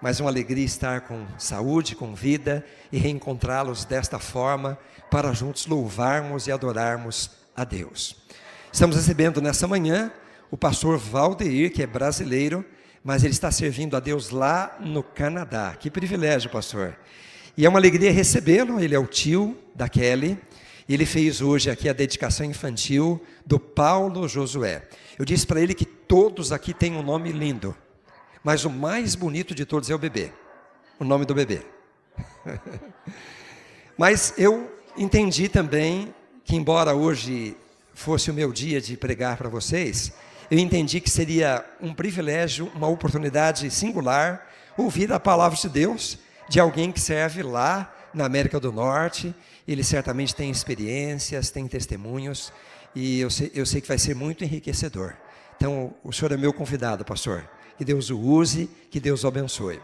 Mas uma alegria estar com saúde, com vida e reencontrá-los desta forma, para juntos louvarmos e adorarmos a Deus. Estamos recebendo nessa manhã o pastor Valdeir, que é brasileiro, mas ele está servindo a Deus lá no Canadá. Que privilégio, pastor! E é uma alegria recebê-lo. Ele é o tio da Kelly, e ele fez hoje aqui a dedicação infantil do Paulo Josué. Eu disse para ele que todos aqui têm um nome lindo, mas o mais bonito de todos é o bebê, o nome do bebê. Mas eu entendi também que, embora hoje fosse o meu dia de pregar para vocês, eu entendi que seria um privilégio, uma oportunidade singular, ouvir a palavra de Deus de alguém que serve lá na América do Norte. Ele certamente tem experiências, tem testemunhos, e eu sei que vai ser muito enriquecedor. Então, o senhor é meu convidado, pastor. Que Deus o use, que Deus o abençoe.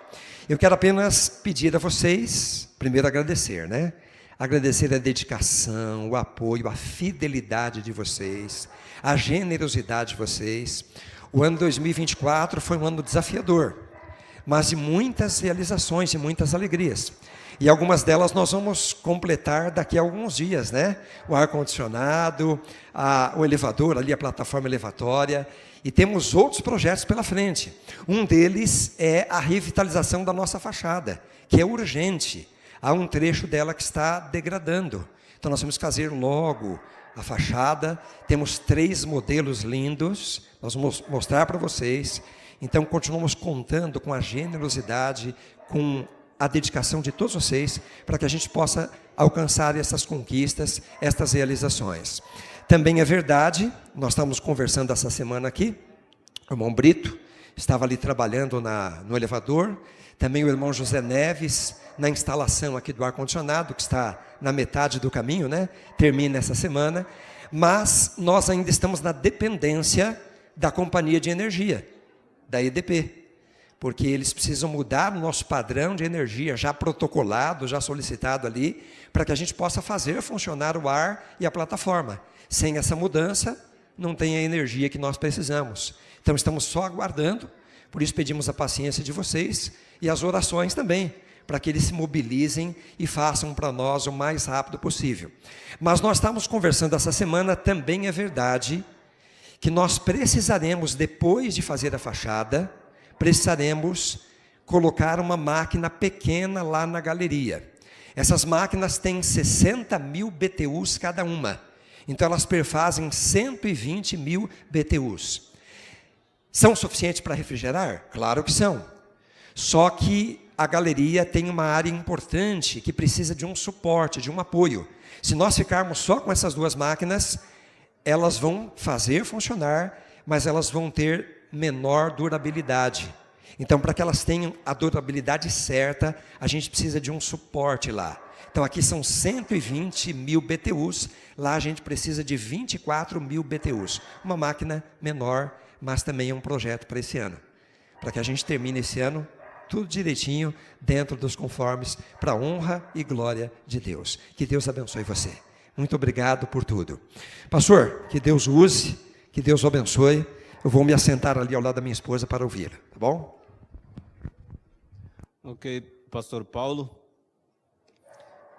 Eu quero apenas pedir a vocês, primeiro agradecer, né? Agradecer a dedicação, o apoio, a fidelidade de vocês, a generosidade de vocês. O ano 2024 foi um ano desafiador, mas de muitas realizações e muitas alegrias. E algumas delas nós vamos completar daqui a alguns dias, né? O ar-condicionado, o elevador, ali a plataforma elevatória, e temos outros projetos pela frente. Um deles é a revitalização da nossa fachada, que é urgente. Há um trecho dela que está degradando. Então nós vamos fazer logo a fachada. Temos 3 modelos lindos, nós vamos mostrar para vocês. Então, continuamos contando com a generosidade, com a dedicação de todos vocês, para que a gente possa alcançar essas conquistas, estas realizações. Também é verdade, nós estávamos conversando essa semana aqui, o irmão Brito estava ali trabalhando no elevador, também o irmão José Neves, na instalação aqui do ar-condicionado, que está na metade do caminho, né? Termina essa semana, mas nós ainda estamos na dependência da companhia de energia, da EDP, porque eles precisam mudar o nosso padrão de energia, já protocolado, já solicitado ali, para que a gente possa fazer funcionar o ar e a plataforma. Sem essa mudança, não tem a energia que nós precisamos. Então, estamos só aguardando, por isso pedimos a paciência de vocês e as orações também, para que eles se mobilizem e façam para nós o mais rápido possível. Mas nós estávamos conversando essa semana, também é verdade, que nós precisaremos, depois de fazer a fachada, precisaremos colocar uma máquina pequena lá na galeria. Essas máquinas têm 60 mil BTUs cada uma. Então, elas perfazem 120 mil BTUs. São suficientes para refrigerar? Claro que são. Só que a galeria tem uma área importante que precisa de um suporte, de um apoio. Se nós ficarmos só com essas duas máquinas, elas vão fazer funcionar, mas elas vão ter menor durabilidade. Então, para que elas tenham a durabilidade certa, a gente precisa de um suporte lá. Então, aqui são 120 mil BTUs, lá a gente precisa de 24 mil BTUs. Uma máquina menor, mas também é um projeto para esse ano. Para que a gente termine esse ano tudo direitinho, dentro dos conformes, para a honra e glória de Deus. Que Deus abençoe você. Muito obrigado por tudo. Pastor, que Deus use, que Deus o abençoe. Eu vou me assentar ali ao lado da minha esposa para ouvi-la, tá bom? Ok, pastor Paulo.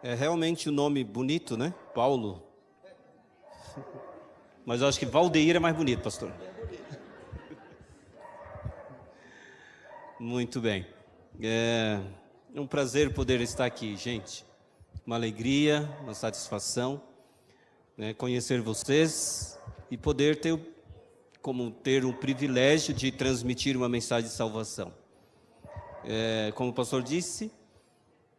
É realmente um nome bonito, né? Paulo. Mas eu acho que Valdeir é mais bonito, pastor. Muito bem. É um prazer poder estar aqui, gente. Uma alegria, uma satisfação, né? Conhecer vocês e poder ter o privilégio de transmitir uma mensagem de salvação. Como o pastor disse,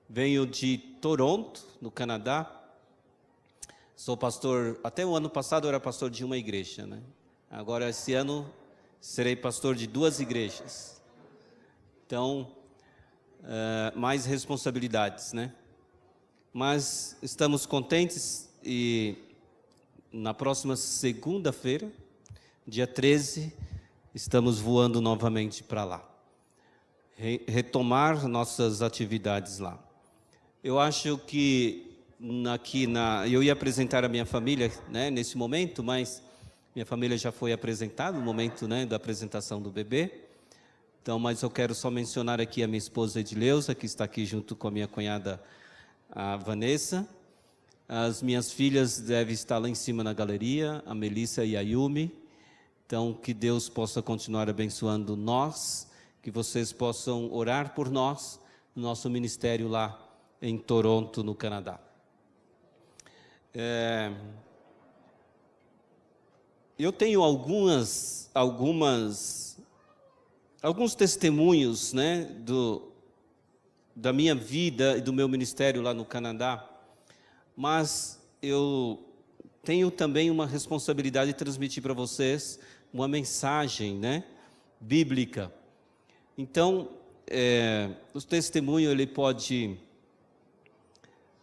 venho de Toronto, no Canadá. Sou pastor, até o ano passado eu era pastor de uma igreja, né? Agora esse ano serei pastor de 2 igrejas. Então, mais responsabilidades, né? Mas estamos contentes e na próxima segunda-feira, dia 13, estamos voando novamente para lá. Retomar nossas atividades lá. Eu acho que eu ia apresentar a minha família, né, nesse momento, mas minha família já foi apresentada no momento, né, da apresentação do bebê. Então, mas eu quero só mencionar aqui a minha esposa Edileuza, que está aqui junto com a minha cunhada a Vanessa. As minhas filhas devem estar lá em cima na galeria, a Melissa e a Yumi. Então, que Deus possa continuar abençoando nós, que vocês possam orar por nós, no nosso ministério lá em Toronto, no Canadá. Eu tenho alguns testemunhos, né, da minha vida e do meu ministério lá no Canadá, mas eu tenho também uma responsabilidade de transmitir para vocês uma mensagem, né, bíblica. Então, o testemunho ele pode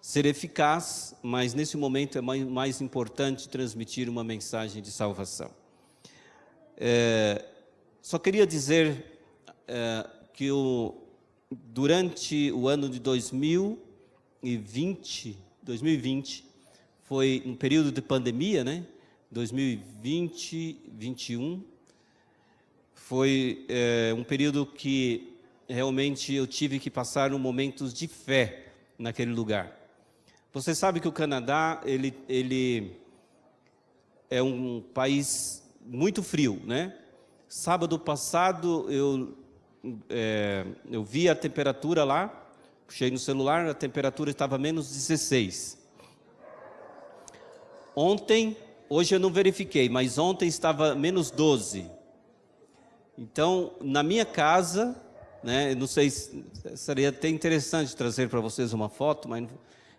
ser eficaz, mas nesse momento é mais importante transmitir uma mensagem de salvação. Só queria dizer que durante o ano de 2020 foi um período de pandemia, né? 2020, 2021, foi um período que realmente eu tive que passar momentos de fé naquele lugar. Você sabe que o Canadá, ele é um país muito frio, né? Sábado passado eu vi a temperatura lá, puxei no celular, a temperatura estava menos 16. Hoje eu não verifiquei, mas ontem estava menos 12. Então, na minha casa, né, não sei, seria até interessante trazer para vocês uma foto, mas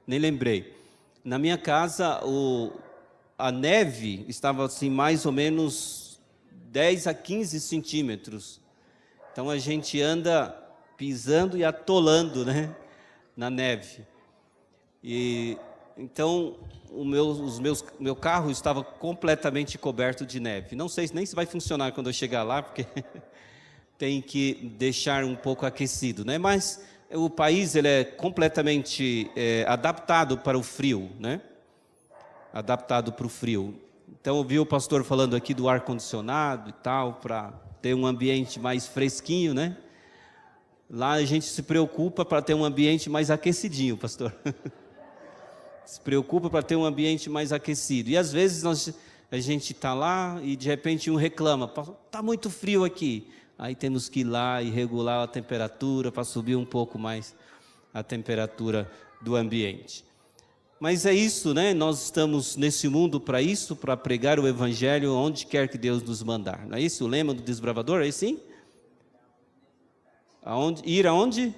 nem lembrei. Na minha casa, a neve estava assim, mais ou menos 10 a 15 centímetros. Então, a gente anda pisando e atolando, né, na neve. Então, meu carro estava completamente coberto de neve. Não sei nem se vai funcionar quando eu chegar lá, porque tem que deixar um pouco aquecido, né? Mas o país ele é completamente adaptado para o frio, né? Adaptado para o frio. Então, eu vi o pastor falando aqui do ar-condicionado e tal, para ter um ambiente mais fresquinho, né? Lá a gente se preocupa para ter um ambiente mais aquecidinho, pastor. Se preocupa para ter um ambiente mais aquecido. E às vezes a gente está lá e de repente um reclama, está muito frio aqui. Aí temos que ir lá e regular a temperatura para subir um pouco mais a temperatura do ambiente. Mas é isso, né? Nós estamos nesse mundo para isso, para pregar o evangelho onde quer que Deus nos mandar. Não é isso o lema do desbravador? É assim? Ir aonde?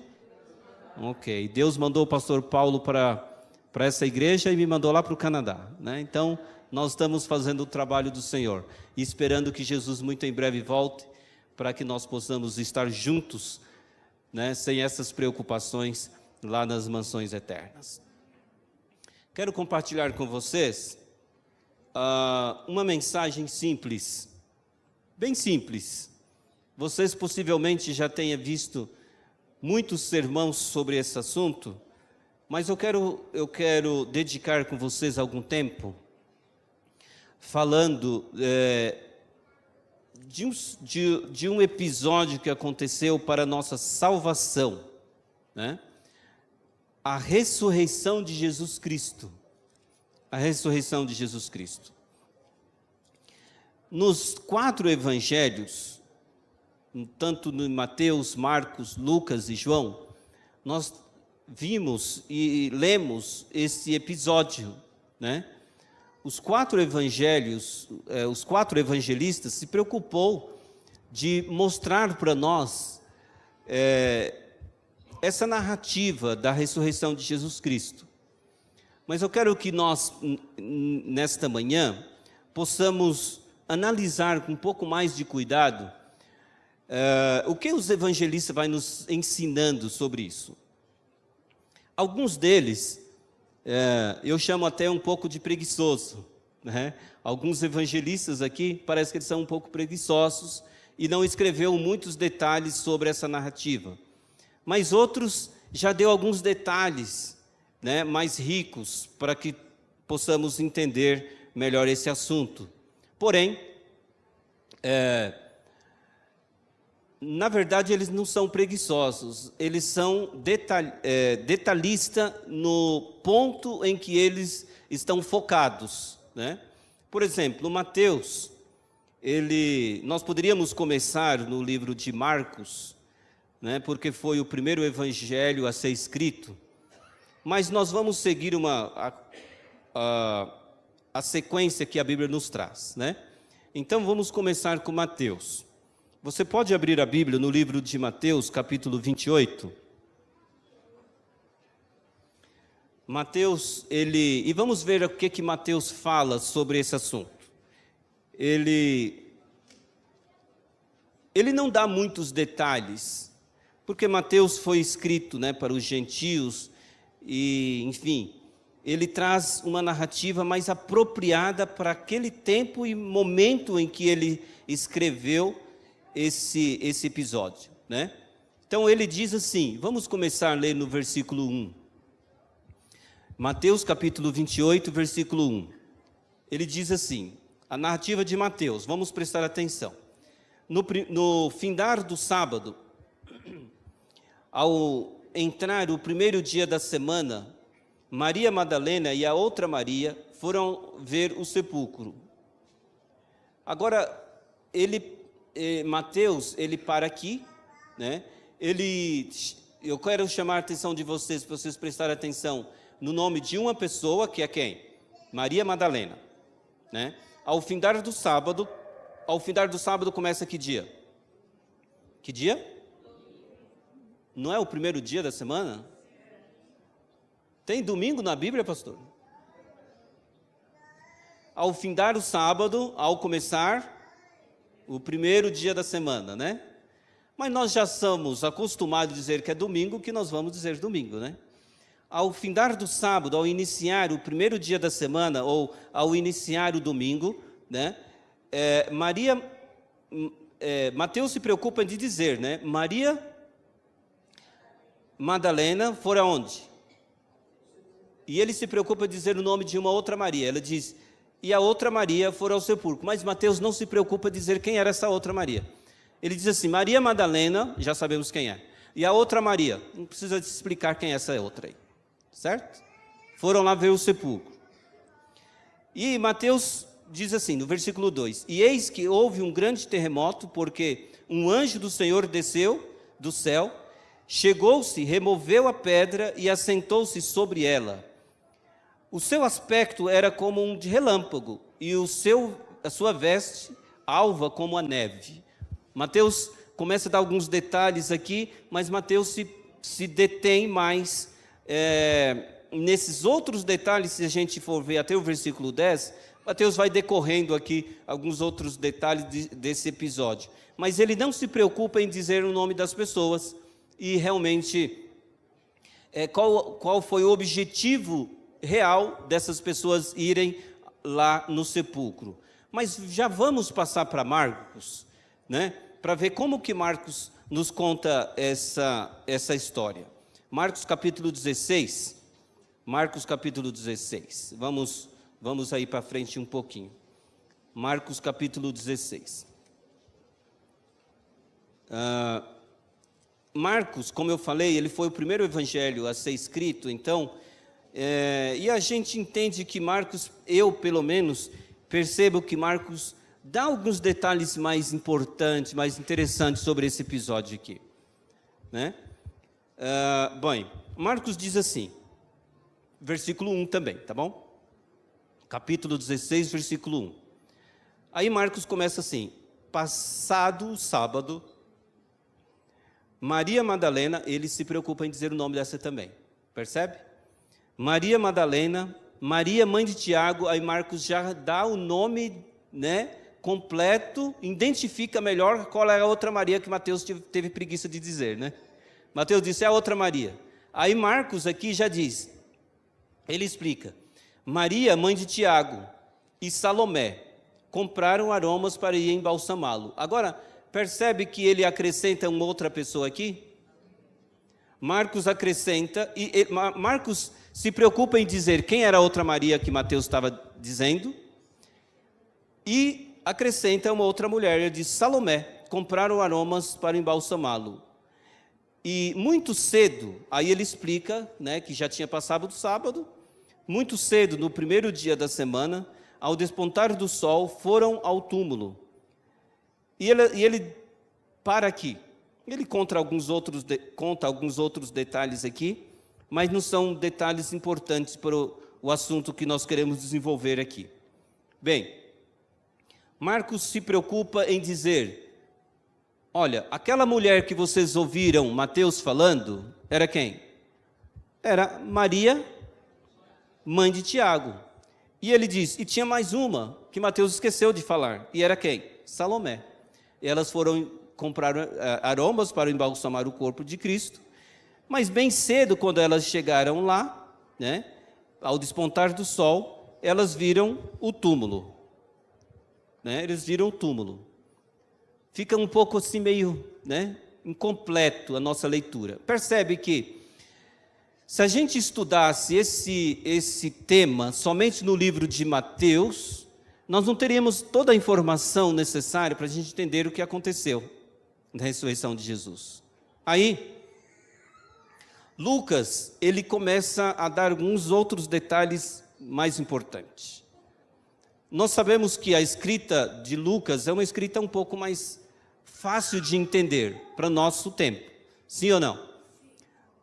Ok. Deus mandou o pastor Paulo para essa igreja e me mandou lá para o Canadá, né? Então, nós estamos fazendo o trabalho do Senhor e esperando que Jesus muito em breve volte para que nós possamos estar juntos, né, sem essas preocupações lá nas mansões eternas. Quero compartilhar com vocês uma mensagem simples, bem simples. Vocês possivelmente já tenham visto muitos sermões sobre esse assunto, mas eu quero dedicar com vocês algum tempo falando de um episódio que aconteceu para a nossa salvação, né? A ressurreição de Jesus Cristo. A ressurreição de Jesus Cristo. Nos 4 evangelhos, tanto no Mateus, Marcos, Lucas e João, nós vimos e lemos esse episódio, né? Os 4 evangelhos, os 4 evangelistas se preocupou de mostrar para nós essa narrativa da ressurreição de Jesus Cristo. Mas eu quero que nós, nesta manhã, possamos analisar com um pouco mais de cuidado o que os evangelistas vão nos ensinando sobre isso. Alguns deles, eu chamo até um pouco de preguiçoso, né? Alguns evangelistas aqui, parece que eles são um pouco preguiçosos e não escreveu muitos detalhes sobre essa narrativa. Mas outros já deu alguns detalhes, né, mais ricos para que possamos entender melhor esse assunto. Porém, na verdade, eles não são preguiçosos, eles são detalhistas no ponto em que eles estão focados, né? Por exemplo, Mateus, nós poderíamos começar no livro de Marcos, né, porque foi o primeiro evangelho a ser escrito, mas nós vamos seguir a sequência que a Bíblia nos traz, né? Então vamos começar com Mateus. Você pode abrir a Bíblia no livro de Mateus, capítulo 28. Mateus, e vamos ver o que Mateus fala sobre esse assunto. Ele não dá muitos detalhes, porque Mateus foi escrito, né, para os gentios, e, enfim, ele traz uma narrativa mais apropriada para aquele tempo e momento em que ele escreveu esse episódio, né? Então ele diz assim, vamos começar a ler no versículo 1. Mateus capítulo 28, versículo 1. Ele diz assim, a narrativa de Mateus, vamos prestar atenção. No findar do sábado, ao entrar o primeiro dia da semana, Maria Madalena e a outra Maria foram ver o sepulcro. Agora, Mateus, ele para aqui, né? Eu quero chamar a atenção de vocês, para vocês prestarem atenção no nome de uma pessoa, que é quem? Maria Madalena, né? Ao findar do sábado começa que dia? Que dia? Não é o primeiro dia da semana? Tem domingo na Bíblia, pastor? Ao findar o sábado, ao começar o primeiro dia da semana, né? Mas nós já somos acostumados a dizer que é domingo, que nós vamos dizer domingo, né? Ao findar do sábado, ao iniciar o primeiro dia da semana, ou ao iniciar o domingo, né? Maria Mateus se preocupa de dizer, né? Maria Madalena foi aonde? E ele se preocupa de dizer o nome de uma outra Maria. Ela diz, e a outra Maria foi ao sepulcro. Mas Mateus não se preocupa de dizer quem era essa outra Maria. Ele diz assim, Maria Madalena, já sabemos quem é. E a outra Maria, não precisa te explicar quem é essa outra aí. Certo? Foram lá ver o sepulcro. E Mateus diz assim, no versículo 2, e eis que houve um grande terremoto, porque um anjo do Senhor desceu do céu, chegou-se, removeu a pedra e assentou-se sobre ela. O seu aspecto era como um de relâmpago, e a sua veste alva como a neve. Mateus começa a dar alguns detalhes aqui, mas Mateus se detém mais nesses outros detalhes. Se a gente for ver até o versículo 10, Mateus vai decorrendo aqui alguns outros detalhes desse episódio. Mas ele não se preocupa em dizer o nome das pessoas e realmente qual foi o objetivo real dessas pessoas irem lá no sepulcro. Mas já vamos passar para Marcos, né, para ver como que Marcos nos conta essa história. Marcos capítulo 16. Marcos capítulo 16. Vamos aí para frente um pouquinho. Marcos capítulo 16. Marcos, como eu falei, ele foi o primeiro evangelho a ser escrito, então, e a gente entende que Marcos, eu pelo menos, percebo que Marcos dá alguns detalhes mais importantes, mais interessantes sobre esse episódio aqui, né? Bom, Marcos diz assim, versículo 1 também, tá bom? Capítulo 16, versículo 1. Aí Marcos começa assim, passado o sábado, Maria Madalena, ele se preocupa em dizer o nome dessa também, percebe? Maria Madalena, Maria mãe de Tiago, aí Marcos já dá o nome, né, completo, identifica melhor qual é a outra Maria que Mateus teve preguiça de dizer, né? Mateus disse, é a outra Maria. Aí Marcos aqui já diz, ele explica, Maria mãe de Tiago e Salomé compraram aromas para ir embalsamá-lo. Agora, percebe que ele acrescenta uma outra pessoa aqui? Marcos acrescenta, Marcos se preocupa em dizer quem era a outra Maria que Mateus estava dizendo, e acrescenta uma outra mulher, ele diz, Salomé, compraram aromas para embalsamá-lo. E muito cedo, aí ele explica, né, que já tinha passado o sábado, muito cedo, no primeiro dia da semana, ao despontar do sol, foram ao túmulo. E ele para aqui. Ele conta alguns outros detalhes aqui, mas não são detalhes importantes para o assunto que nós queremos desenvolver aqui. Bem, Marcos se preocupa em dizer, olha, aquela mulher que vocês ouviram Mateus falando, era quem? Era Maria, mãe de Tiago. E ele diz, e tinha mais uma, que Mateus esqueceu de falar, e era quem? Salomé. Elas foram comprar aromas para embalsamar o corpo de Cristo, mas bem cedo, quando elas chegaram lá, né, ao despontar do sol, elas viram o túmulo. Né, eles viram o túmulo. Fica um pouco assim meio, né, incompleto a nossa leitura. Percebe que, se a gente estudasse esse tema somente no livro de Mateus, nós não teríamos toda a informação necessária para a gente entender o que aconteceu na ressurreição de Jesus. Aí, Lucas, ele começa a dar alguns outros detalhes mais importantes. Nós sabemos que a escrita de Lucas é uma escrita um pouco mais fácil de entender para o nosso tempo. Sim ou não?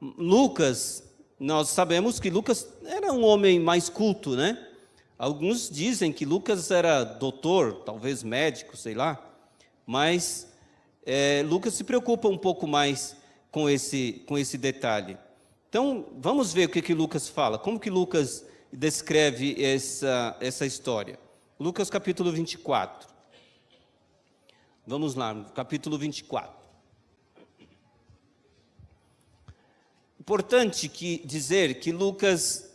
Lucas, nós sabemos que Lucas era um homem mais culto, né? Alguns dizem que Lucas era doutor, talvez médico, sei lá, mas Lucas se preocupa um pouco mais com esse detalhe. Então, vamos ver o que Lucas fala, como que Lucas descreve essa história. Lucas capítulo 24. Vamos lá, capítulo 24. Importante dizer que Lucas,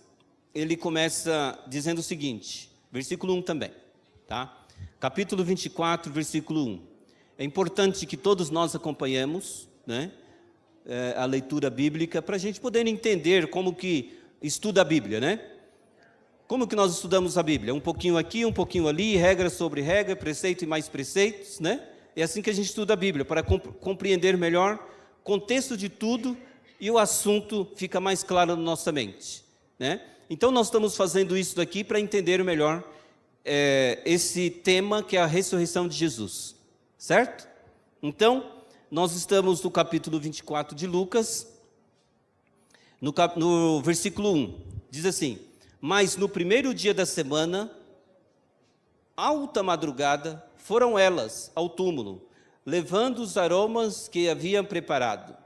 ele começa dizendo o seguinte, versículo 1 também, tá? Capítulo 24, versículo 1. É importante que todos nós acompanhemos, né, a leitura bíblica, para a gente poder entender como que estuda a Bíblia, né? Como que nós estudamos a Bíblia? Um pouquinho aqui, um pouquinho ali, regra sobre regra, preceito e mais preceitos, né? É assim que a gente estuda a Bíblia, para compreender melhor o contexto de tudo e o assunto fica mais claro na nossa mente, né? Então nós estamos fazendo isso daqui para entender melhor esse tema que é a ressurreição de Jesus, certo? Então, nós estamos no capítulo 24 de Lucas, no versículo 1, diz assim: mas no primeiro dia da semana, alta madrugada, foram elas ao túmulo, levando os aromas que haviam preparado.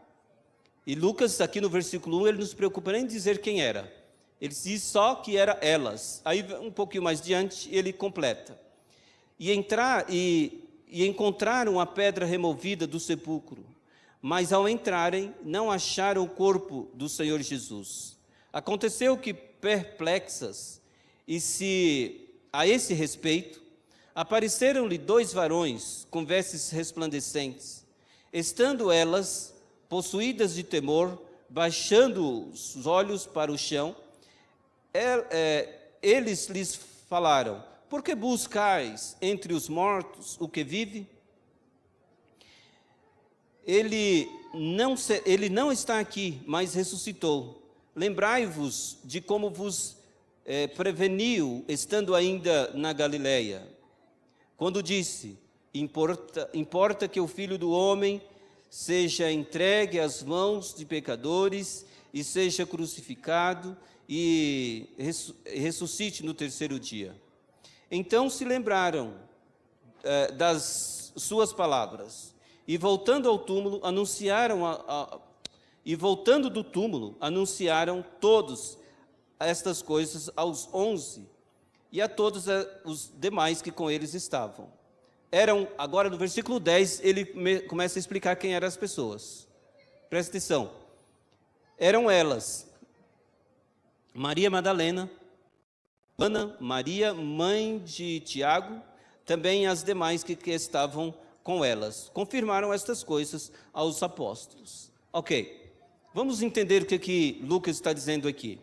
E Lucas, aqui no versículo 1, ele não se preocupa nem em dizer quem era. Ele diz só que era elas. Aí, um pouquinho mais adiante, ele completa. E encontraram a pedra removida do sepulcro, mas ao entrarem, não acharam o corpo do Senhor Jesus. Aconteceu que, perplexas, a esse respeito, apareceram-lhe 2 varões com vestes resplandecentes. Estando elas, possuídas de temor, baixando os olhos para o chão, eles lhes falaram: por que buscais entre os mortos o que vive? Ele não está aqui, mas ressuscitou. Lembrai-vos de como vos preveniu, estando ainda na Galileia, quando disse: importa que o Filho do Homem seja entregue às mãos de pecadores e seja crucificado e ressuscite no terceiro dia. Então se lembraram das suas palavras e voltando ao túmulo anunciaram voltando do túmulo anunciaram todos estas coisas aos 11 e a todos os demais que com eles estavam. Agora no versículo 10 ele começa a explicar quem eram as pessoas. Presta atenção. Eram elas Maria Madalena, Ana, Maria, mãe de Tiago, também as demais que estavam com elas. Confirmaram estas coisas aos apóstolos. Ok, vamos entender o que Lucas está dizendo aqui.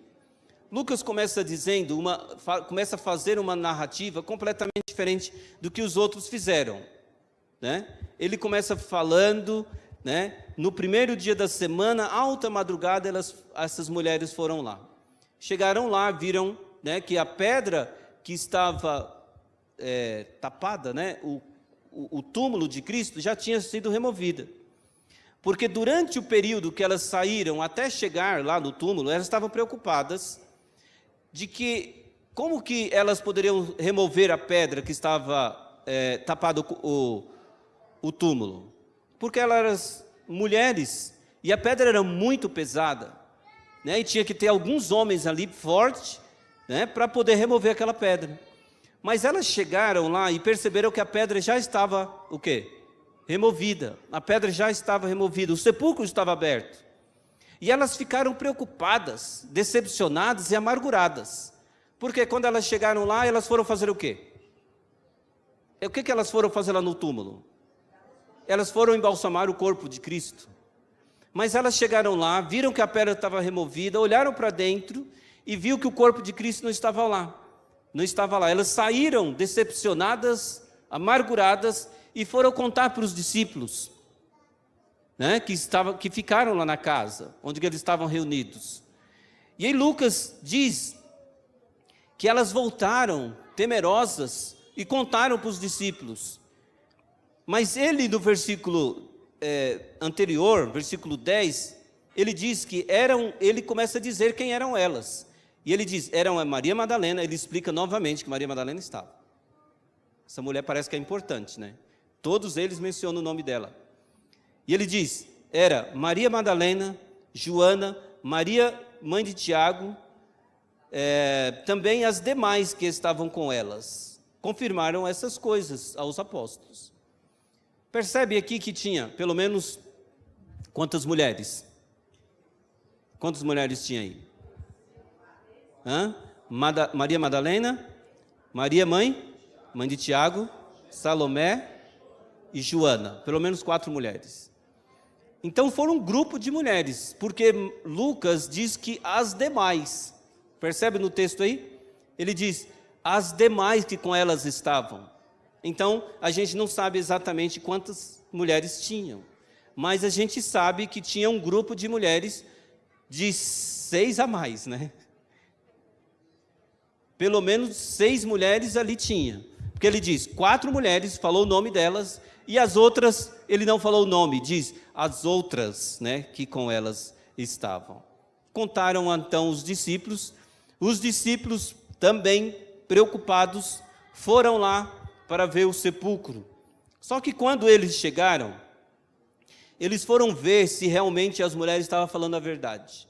Lucas começa a fazer uma narrativa completamente diferente do que os outros fizeram, né? Ele começa falando, né, no primeiro dia da semana, alta madrugada, essas mulheres foram lá. Chegaram lá, viram, né, que a pedra que estava tapada, né, o túmulo de Cristo, já tinha sido removida. Porque durante o período que elas saíram até chegar lá no túmulo, elas estavam preocupadas de que, como que elas poderiam remover a pedra que estava tapado o túmulo? Porque elas eram mulheres e a pedra era muito pesada, né? E tinha que ter alguns homens ali fortes, né, para poder remover aquela pedra. Mas elas chegaram lá e perceberam que a pedra já estava o quê? Removida. A pedra já estava removida, o sepulcro estava aberto. E elas ficaram preocupadas, decepcionadas e amarguradas. Porque quando elas chegaram lá, elas foram fazer o quê? O que elas foram fazer lá no túmulo? Elas foram embalsamar o corpo de Cristo. Mas elas chegaram lá, viram que a pedra estava removida, olharam para dentro e viu que o corpo de Cristo não estava lá. Não estava lá. Elas saíram decepcionadas, amarguradas e foram contar para os discípulos, né, que ficaram lá na casa, onde eles estavam reunidos. E aí Lucas diz que elas voltaram temerosas e contaram para os discípulos. Mas ele, no versículo anterior, versículo 10, ele diz que ele começa a dizer quem eram elas. E ele diz, eram a Maria Madalena, ele explica novamente que Maria Madalena estava. Essa mulher parece que é importante, né? Todos eles mencionam o nome dela. E ele diz, era Maria Madalena, Joana, Maria, mãe de Tiago, também as demais que estavam com elas. Confirmaram essas coisas aos apóstolos. Percebe aqui que tinha, pelo menos, quantas mulheres? Quantas mulheres tinha aí? Maria Madalena, Maria mãe de Tiago, Salomé, e Joana, pelo menos 4 mulheres. Então foram um grupo de mulheres, porque Lucas diz que as demais, percebe no texto aí? Ele diz, as demais que com elas estavam. Então, a gente não sabe exatamente quantas mulheres tinham, mas a gente sabe que tinha um grupo de mulheres de 6 a mais, né? Pelo menos 6 mulheres ali tinha, porque ele diz, 4 mulheres, falou o nome delas, e as outras, ele não falou o nome, diz, as outras, né, que com elas estavam. Contaram então os discípulos também preocupados, foram lá para ver o sepulcro. Só que quando eles chegaram, eles foram ver se realmente as mulheres estavam falando a verdade.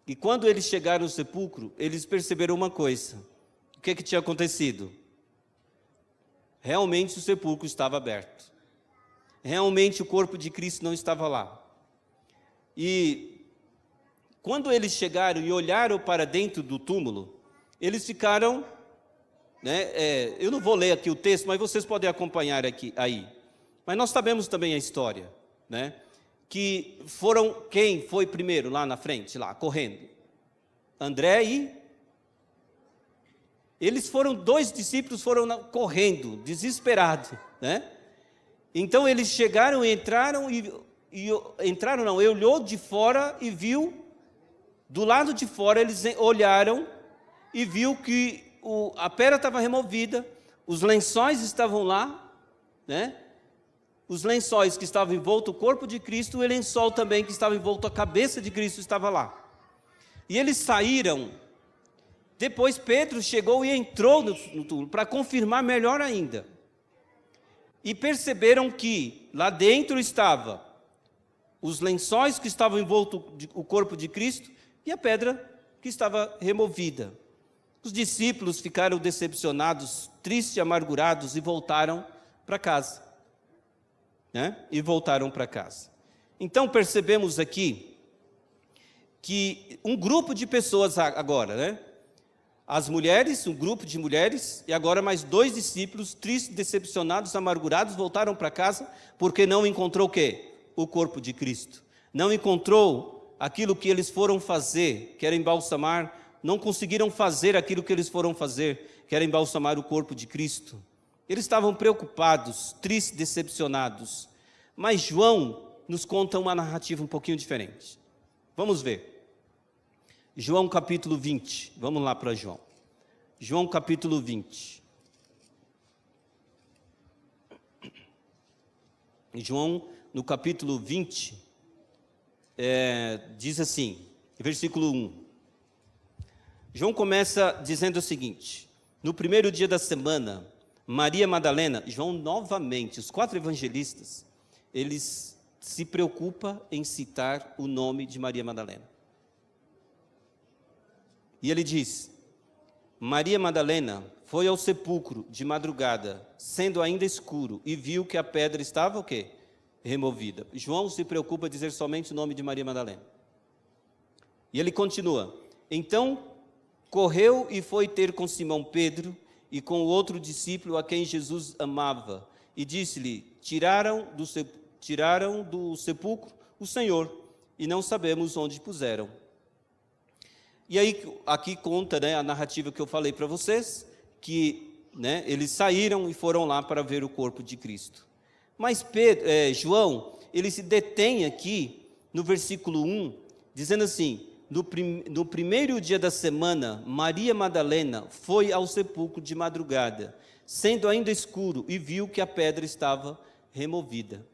E quando eles chegaram no sepulcro, eles perceberam uma coisa. O que tinha acontecido? Realmente o sepulcro estava aberto. Realmente o corpo de Cristo não estava lá. E quando eles chegaram e olharam para dentro do túmulo, eles ficaram, né, eu não vou ler aqui o texto, mas vocês podem acompanhar aqui, aí. Mas nós sabemos também a história, né? Que foram, quem foi primeiro lá na frente, lá, correndo? André e... Eles foram, 2 discípulos foram correndo, desesperados, né? Então eles chegaram e entraram, ele olhou de fora e viu, do lado de fora eles olharam e viu que a pedra estava removida, os lençóis estavam lá, né? Os lençóis que estavam envolto o corpo de Cristo, e o lençol também que estava envolto a cabeça de Cristo estava lá. E eles saíram. Depois Pedro chegou e entrou no túmulo para confirmar melhor ainda. E perceberam que lá dentro estava os lençóis que estavam envolto o corpo de Cristo e a pedra que estava removida. Os discípulos ficaram decepcionados, tristes e amargurados e voltaram para casa. Né? E voltaram para casa. Então percebemos aqui que um grupo de pessoas agora, né? As mulheres, um grupo de mulheres, e agora mais 2 discípulos, tristes, decepcionados, amargurados, voltaram para casa, porque não encontrou o quê? O corpo de Cristo. Não encontrou aquilo que eles foram fazer, que era embalsamar, não conseguiram fazer aquilo que eles foram fazer, que era embalsamar o corpo de Cristo. Eles estavam preocupados, tristes, decepcionados. Mas João nos conta uma narrativa um pouquinho diferente. Vamos ver. João capítulo 20. Vamos lá para João. João capítulo 20. João, no capítulo 20, diz assim, versículo 1. João começa dizendo o seguinte: no primeiro dia da semana, Maria Madalena, João novamente, os 4 evangelistas, eles se preocupam em citar o nome de Maria Madalena. E ele diz, Maria Madalena foi ao sepulcro de madrugada, sendo ainda escuro, e viu que a pedra estava o quê? Removida. João se preocupa em dizer somente o nome de Maria Madalena. E ele continua, então correu e foi ter com Simão Pedro e com o outro discípulo a quem Jesus amava, e disse-lhe, tiraram do sepulcro o Senhor, e não sabemos onde puseram. E aí, aqui conta, né, a narrativa que eu falei para vocês, que, né, eles saíram e foram lá para ver o corpo de Cristo. Mas João, ele se detém aqui no versículo 1, dizendo assim, no primeiro dia da semana, Maria Madalena foi ao sepulcro de madrugada, sendo ainda escuro, e viu que a pedra estava removida.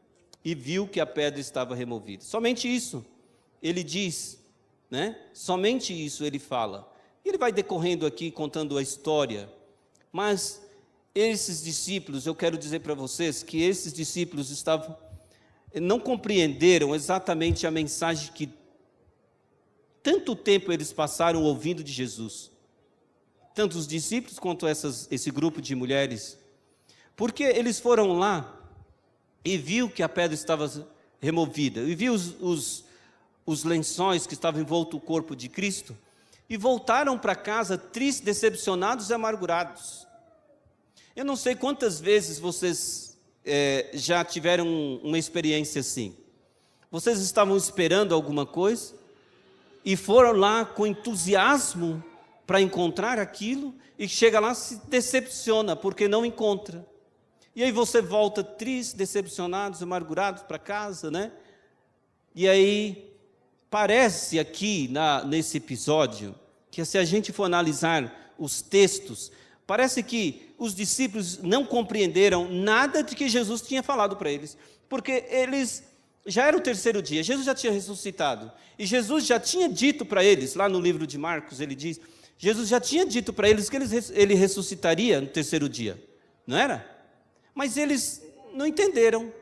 Somente isso, ele diz, né? Somente isso ele fala. Ele vai decorrendo aqui, contando a história. Mas esses discípulos, eu quero dizer para vocês que esses discípulos não compreenderam exatamente a mensagem que tanto tempo eles passaram ouvindo de Jesus. Tanto os discípulos quanto esse grupo de mulheres. Porque eles foram lá e viu que a pedra estava removida. E viu os lençóis que estavam envolto o corpo de Cristo. E voltaram para casa tristes, decepcionados e amargurados. Eu não sei quantas vezes vocês já tiveram uma experiência assim? Vocês estavam esperando alguma coisa e foram lá com entusiasmo para encontrar aquilo e chega lá e se decepciona porque não encontra. E aí você volta triste, decepcionado, amargurado para casa, né? E aí parece aqui nesse episódio que, se a gente for analisar os textos, parece que os discípulos não compreenderam nada de que Jesus tinha falado para eles, porque eles já era o terceiro dia, Jesus já tinha ressuscitado, e Jesus já tinha dito para eles, lá no livro de Marcos ele diz, Jesus já tinha dito para eles que ele ressuscitaria no terceiro dia, não era? Mas eles não entenderam.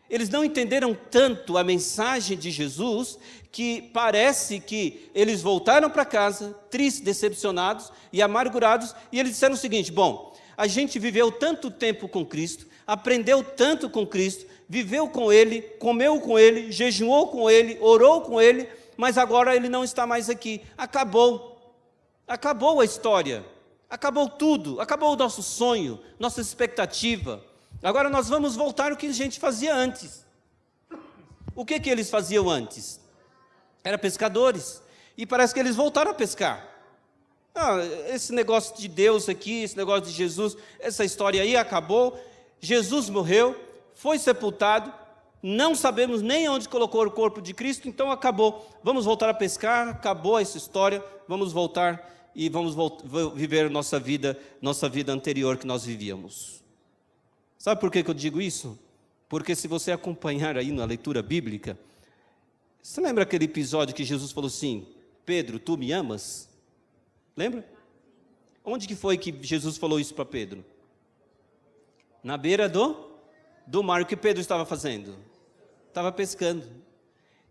Eles não entenderam tanto a mensagem de Jesus, que parece que eles voltaram para casa, tristes, decepcionados e amargurados, e eles disseram o seguinte: bom, a gente viveu tanto tempo com Cristo, aprendeu tanto com Cristo, viveu com Ele, comeu com Ele, jejuou com Ele, orou com Ele, mas agora Ele não está mais aqui. Acabou a história, acabou tudo, acabou o nosso sonho, nossa expectativa. Agora nós vamos voltar ao que a gente fazia antes. O que eles faziam antes? Eram pescadores. E parece que eles voltaram a pescar. Esse negócio de Deus aqui, esse negócio de Jesus, essa história aí acabou. Jesus morreu, foi sepultado, não sabemos nem onde colocou o corpo de Cristo, então acabou. Vamos voltar a pescar, acabou essa história, vamos voltar e vamos viver nossa vida anterior que nós vivíamos. Sabe por que eu digo isso? Porque se você acompanhar aí na leitura bíblica, você lembra aquele episódio que Jesus falou assim: Pedro, tu me amas? Lembra? Onde que foi que Jesus falou isso para Pedro? Na beira do mar. O que Pedro estava fazendo? Estava pescando.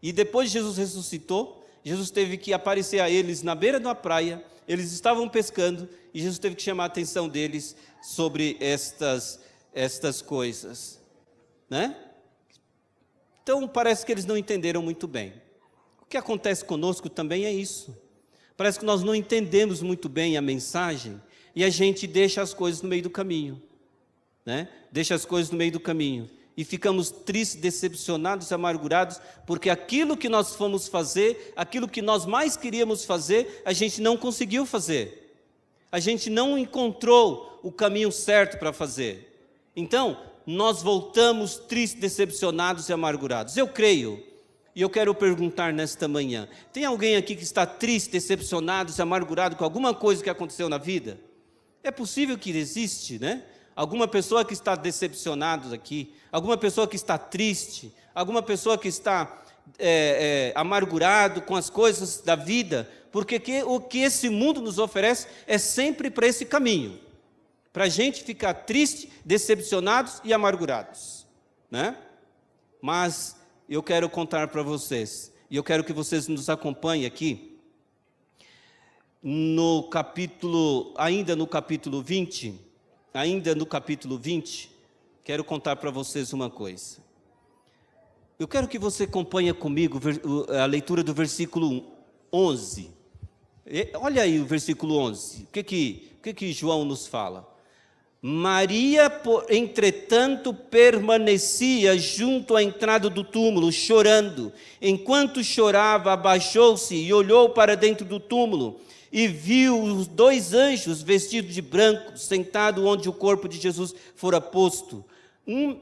E depois Jesus ressuscitou, Jesus teve que aparecer a eles na beira da praia, eles estavam pescando, e Jesus teve que chamar a atenção deles sobre estas coisas, né? Então parece que eles não entenderam muito bem. O que acontece conosco também é isso. Parece que nós não entendemos muito bem a mensagem e a gente deixa as coisas no meio do caminho, né? Deixa as coisas no meio do caminho e ficamos tristes, decepcionados, amargurados, porque aquilo que nós fomos fazer, aquilo que nós mais queríamos fazer, a gente não conseguiu fazer. A gente não encontrou o caminho certo para fazer. Então, nós voltamos tristes, decepcionados e amargurados. Eu creio, e eu quero perguntar nesta manhã, tem alguém aqui que está triste, decepcionado e amargurado com alguma coisa que aconteceu na vida? É possível que existe, né? Alguma pessoa que está decepcionada aqui, alguma pessoa que está triste, alguma pessoa que está amargurado com as coisas da vida, porque o que esse mundo nos oferece é sempre para esse caminho. Para a gente ficar triste, decepcionados e amargurados, né? Mas eu quero contar para vocês, e eu quero que vocês nos acompanhem aqui, ainda no capítulo 20, quero contar para vocês uma coisa. Eu quero que você acompanhe comigo a leitura do versículo 11. Olha aí o versículo 11, o que João nos fala? Maria, entretanto, permanecia junto à entrada do túmulo, chorando. Enquanto chorava, abaixou-se e olhou para dentro do túmulo, e viu os 2 anjos vestidos de branco, sentados onde o corpo de Jesus fora posto, um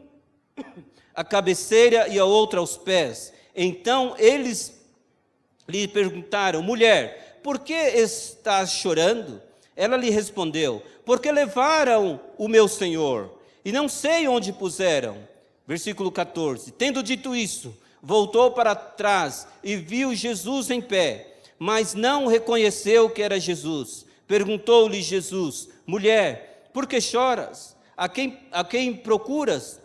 à cabeceira e a outra aos pés. Então eles lhe perguntaram: mulher, por que estás chorando? Ela lhe respondeu: porque levaram o meu Senhor, e não sei onde puseram. Versículo 14, tendo dito isso, voltou para trás e viu Jesus em pé, mas não reconheceu que era Jesus. Perguntou-lhe Jesus: mulher, por que choras? A quem procuras?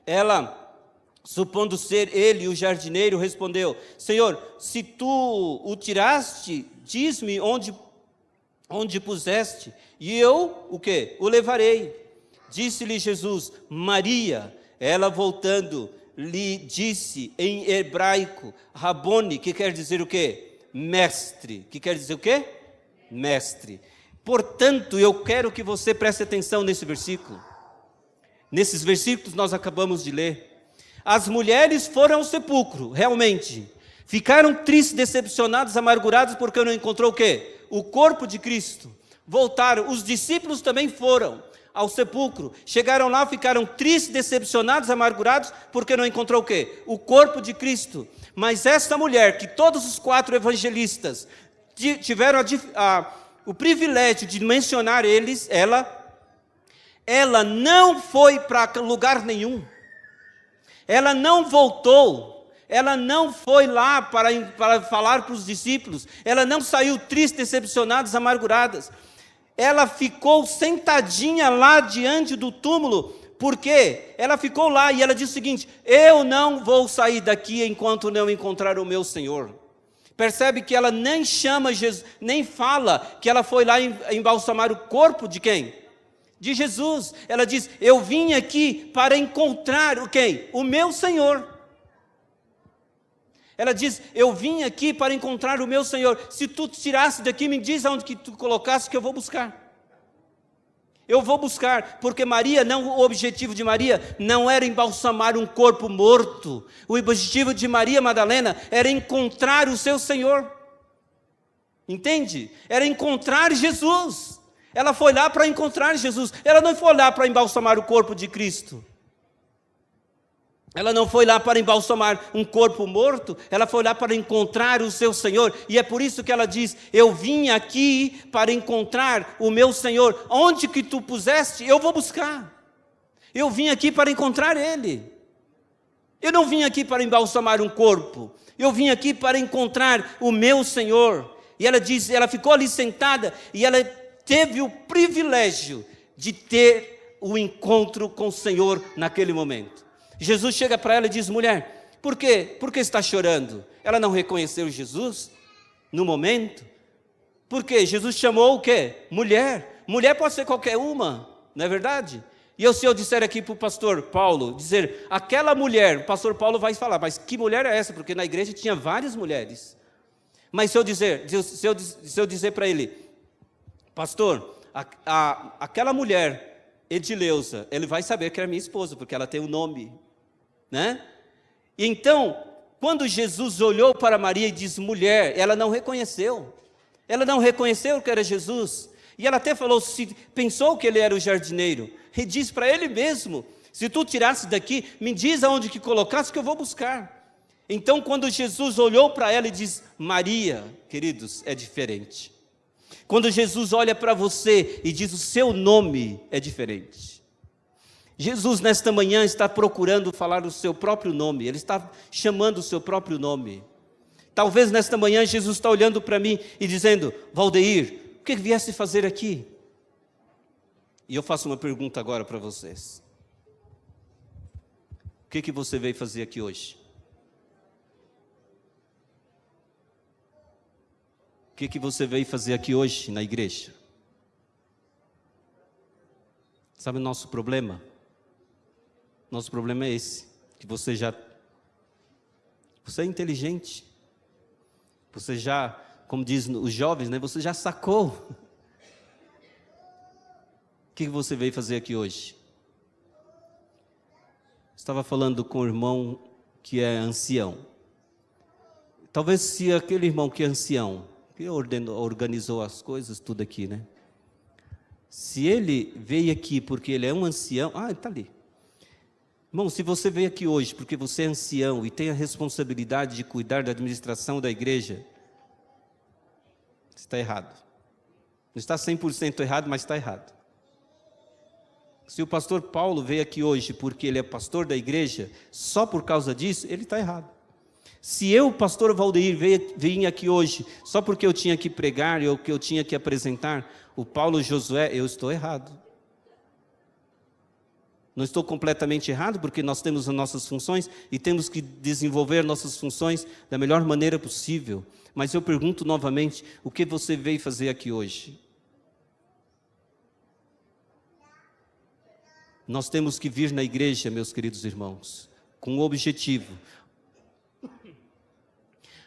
Ela, supondo ser ele o jardineiro, respondeu: Senhor, se tu o tiraste, diz-me onde puseste, e eu, o quê? O levarei. Disse-lhe Jesus: Maria. Ela, voltando, lhe disse em hebraico, Rabone, que quer dizer o quê? Mestre. Que quer dizer o quê? Mestre. Portanto, eu quero que você preste atenção nesse versículo. nesses versículos que nós acabamos de ler. As mulheres foram ao sepulcro, realmente. Ficaram tristes, decepcionadas, amarguradas, porque não encontrou o quê? O corpo de Cristo. Voltaram, os discípulos também foram ao sepulcro. Chegaram lá, ficaram tristes, decepcionados, amargurados, porque não encontrou o quê? O corpo de Cristo. Mas esta mulher, que todos os 4 evangelistas tiveram o privilégio de mencionar ela não foi para lugar nenhum. Ela não voltou. Ela não foi lá para falar para os discípulos. Ela não saiu triste, decepcionada, amargurada. Ela ficou sentadinha lá diante do túmulo. Por quê? Ela ficou lá e ela disse o seguinte: eu não vou sair daqui enquanto não encontrar o meu Senhor. Percebe que ela nem chama Jesus, nem fala que ela foi lá embalsamar o corpo de quem? De Jesus. Ela diz: eu vim aqui para encontrar o quem? O meu Senhor. Ela diz: eu vim aqui para encontrar o meu Senhor. Se tu tirasse daqui, me diz aonde que tu colocasse que eu vou buscar. Eu vou buscar, porque o objetivo de Maria não era embalsamar um corpo morto. O objetivo de Maria Madalena era encontrar o seu Senhor. Entende? Era encontrar Jesus. Ela foi lá para encontrar Jesus. Ela não foi lá para embalsamar o corpo de Cristo. Ela não foi lá para embalsamar um corpo morto, ela foi lá para encontrar o seu Senhor. E é por isso que ela diz: eu vim aqui para encontrar o meu Senhor. Onde que tu puseste, eu vou buscar. Eu vim aqui para encontrar Ele. Eu não vim aqui para embalsamar um corpo. Eu vim aqui para encontrar o meu Senhor. E ela diz, ela ficou ali sentada e ela teve o privilégio de ter o encontro com o Senhor naquele momento. Jesus chega para ela e diz: mulher, por quê? Por que está chorando? Ela não reconheceu Jesus no momento. Por quê? Jesus chamou o quê? Mulher. Mulher pode ser qualquer uma, não é verdade? E se eu disser aqui para o pastor Paulo, dizer, aquela mulher, o pastor Paulo vai falar, mas que mulher é essa? Porque na igreja tinha várias mulheres. Mas se eu dizer para ele, pastor, aquela mulher, Edileuza, ele vai saber que era minha esposa, porque ela tem um nome. Né? Então, quando Jesus olhou para Maria e disse mulher, ela não reconheceu. Ela não reconheceu que era Jesus. E ela até falou, pensou que ele era o jardineiro. E disse para ele mesmo: se tu tirasse daqui, me diz aonde que colocasse que eu vou buscar. Então, quando Jesus olhou para ela e disse Maria, queridos, é diferente. Quando Jesus olha para você e diz o seu nome, é diferente. Jesus nesta manhã está procurando falar o seu próprio nome. Ele está chamando o seu próprio nome. Talvez nesta manhã Jesus está olhando para mim e dizendo: Valdeir, o que vieste fazer aqui? E eu faço uma pergunta agora para vocês. O que você veio fazer aqui hoje? O que você veio fazer aqui hoje na igreja? Sabe o nosso problema? Nosso problema é esse, que você é inteligente, você já, como dizem os jovens, né, você já sacou. O que você veio fazer aqui hoje? Estava falando com o irmão que é ancião. Talvez se aquele irmão que é ancião, que organizou as coisas, tudo aqui, né? Se ele veio aqui porque ele é um ancião, ele está ali. Irmão, se você veio aqui hoje porque você é ancião e tem a responsabilidade de cuidar da administração da igreja, está errado. Não está 100% errado, mas está errado. Se o pastor Paulo veio aqui hoje porque ele é pastor da igreja, só por causa disso, ele está errado. Se eu, pastor Valdeir, vim aqui hoje só porque eu tinha que pregar ou que eu tinha que apresentar o Paulo Josué, eu estou errado. Não estou completamente errado, porque nós temos as nossas funções e temos que desenvolver nossas funções da melhor maneira possível. Mas eu pergunto novamente, o que você veio fazer aqui hoje? Nós temos que vir na igreja, meus queridos irmãos, com um objetivo.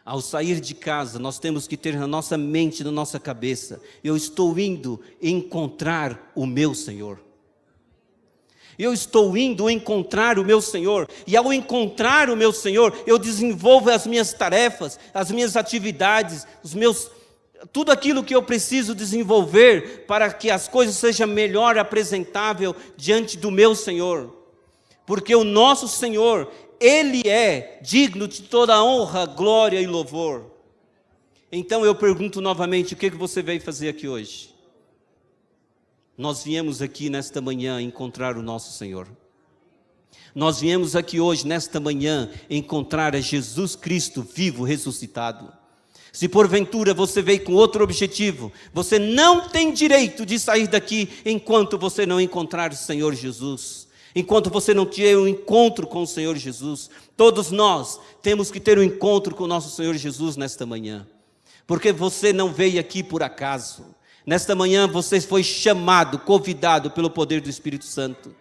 Ao sair de casa, nós temos que ter na nossa mente, na nossa cabeça: eu estou indo encontrar o meu Senhor. Eu estou indo encontrar o meu Senhor, e ao encontrar o meu Senhor, eu desenvolvo as minhas tarefas, as minhas atividades, tudo aquilo que eu preciso desenvolver para que as coisas sejam melhor apresentável diante do meu Senhor. Porque o nosso Senhor, Ele é digno de toda honra, glória e louvor. Então eu pergunto novamente, o que você veio fazer aqui hoje? Nós viemos aqui nesta manhã encontrar o nosso Senhor. Nós viemos aqui hoje, nesta manhã, encontrar a Jesus Cristo vivo, ressuscitado. Se porventura você veio com outro objetivo, você não tem direito de sair daqui enquanto você não encontrar o Senhor Jesus. Enquanto você não tiver um encontro com o Senhor Jesus. Todos nós temos que ter um encontro com o nosso Senhor Jesus nesta manhã. Porque você não veio aqui por acaso. Nesta manhã você foi chamado, convidado pelo poder do Espírito Santo.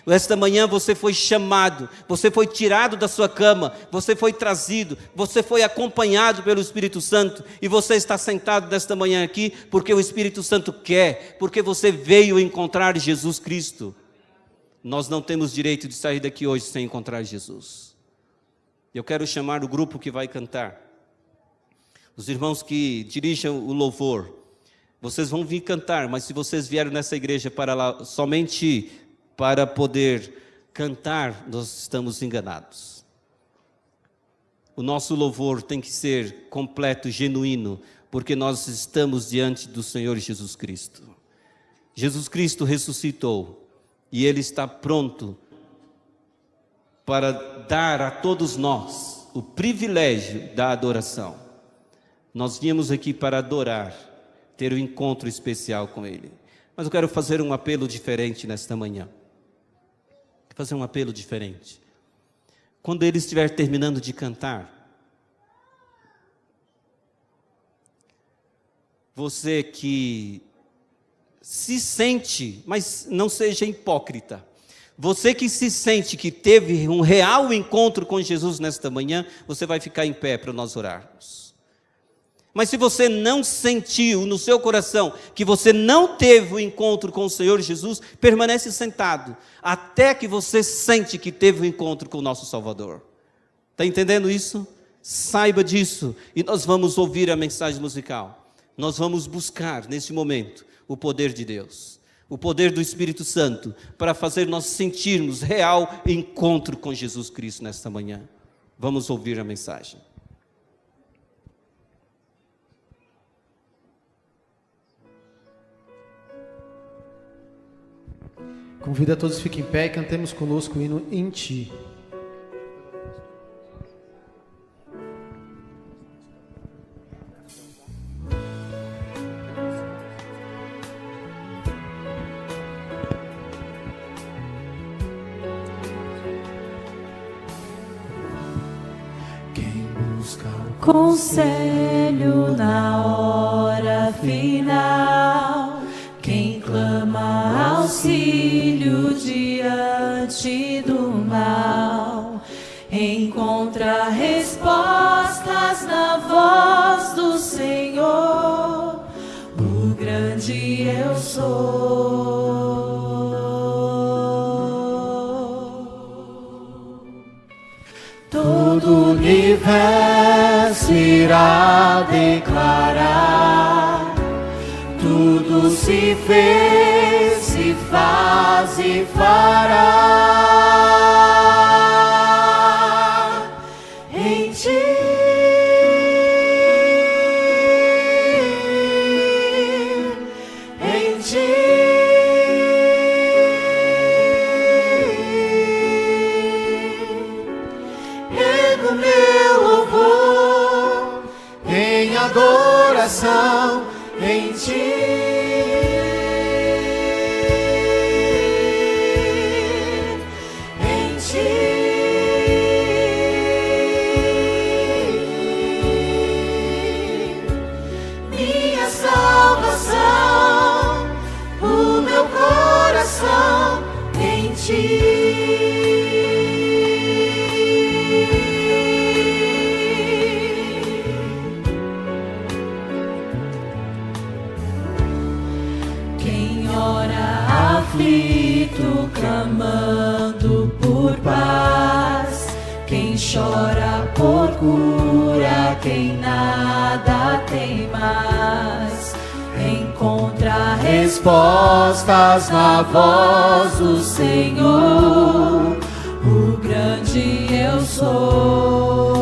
Esta manhã você foi chamado, você foi tirado da sua cama, você foi trazido, você foi acompanhado pelo Espírito Santo, e você está sentado nesta manhã aqui porque o Espírito Santo quer, porque você veio encontrar Jesus Cristo. Nós não temos direito de sair daqui hoje sem encontrar Jesus. Eu quero chamar o grupo que vai cantar, os irmãos que dirigem o louvor. Vocês vão vir cantar, mas se vocês vieram nessa igreja para lá somente para poder cantar, nós estamos enganados. O nosso louvor tem que ser completo, genuíno, porque nós estamos diante do Senhor Jesus Cristo. Jesus Cristo ressuscitou e Ele está pronto para dar a todos nós o privilégio da adoração. Nós viemos aqui para adorar, ter um encontro especial com Ele. Mas eu quero fazer um apelo diferente nesta manhã. Fazer um apelo diferente. Quando ele estiver terminando de cantar, você que se sente, mas não seja hipócrita, você que se sente que teve um real encontro com Jesus nesta manhã, você vai ficar em pé para nós orarmos. Mas se você não sentiu no seu coração que você não teve o encontro com o Senhor Jesus, permanece sentado, até que você sente que teve o encontro com o nosso Salvador. Está entendendo isso? Saiba disso, e nós vamos ouvir a mensagem musical. Nós vamos buscar, nesse momento, o poder de Deus, o poder do Espírito Santo, para fazer nós sentirmos real encontro com Jesus Cristo nesta manhã. Vamos ouvir a mensagem. Convido a todos, fiquem em pé e cantemos conosco o hino Em Ti. Quem busca o conselho na hora final, quem clama auxílio diante do mal, encontra respostas na voz do Senhor, o grande eu sou. Todo o universo irá declarar, tudo se fez, se faz e fará em Ti. Em Ti. Ergo meu louvor em adoração em Ti. aflito clamando por paz, quem chora por cura, quem nada tem mais, encontra respostas na voz do Senhor, o grande eu sou.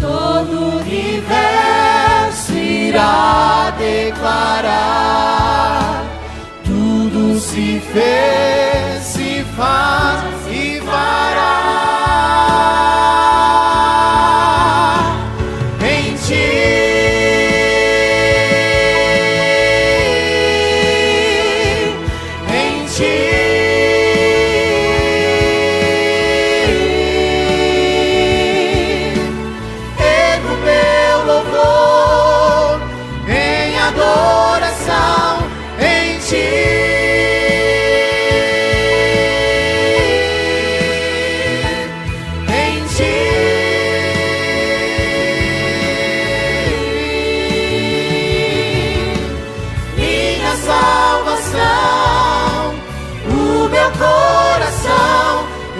Todo o universo irá declarar, tudo se fez, se faz e fará.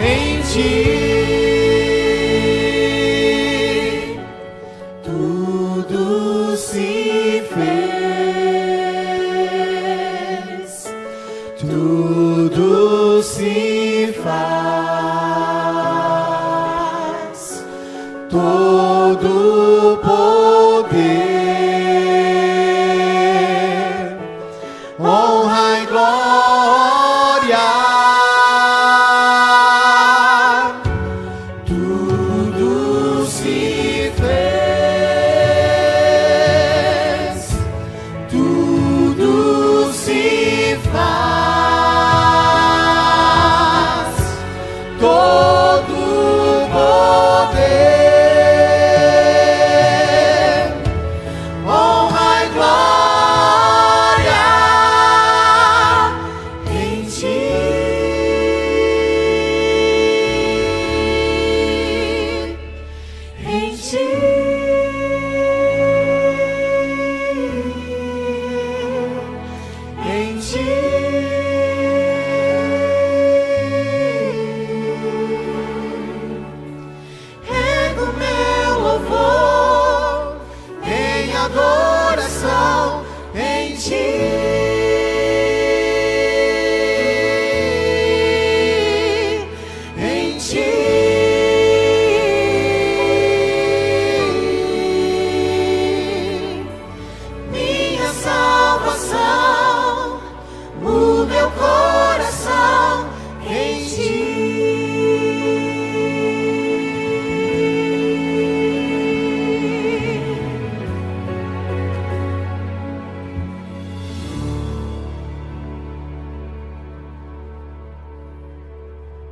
Em ti tudo se fez, tudo se faz, todo poder, honra e glória.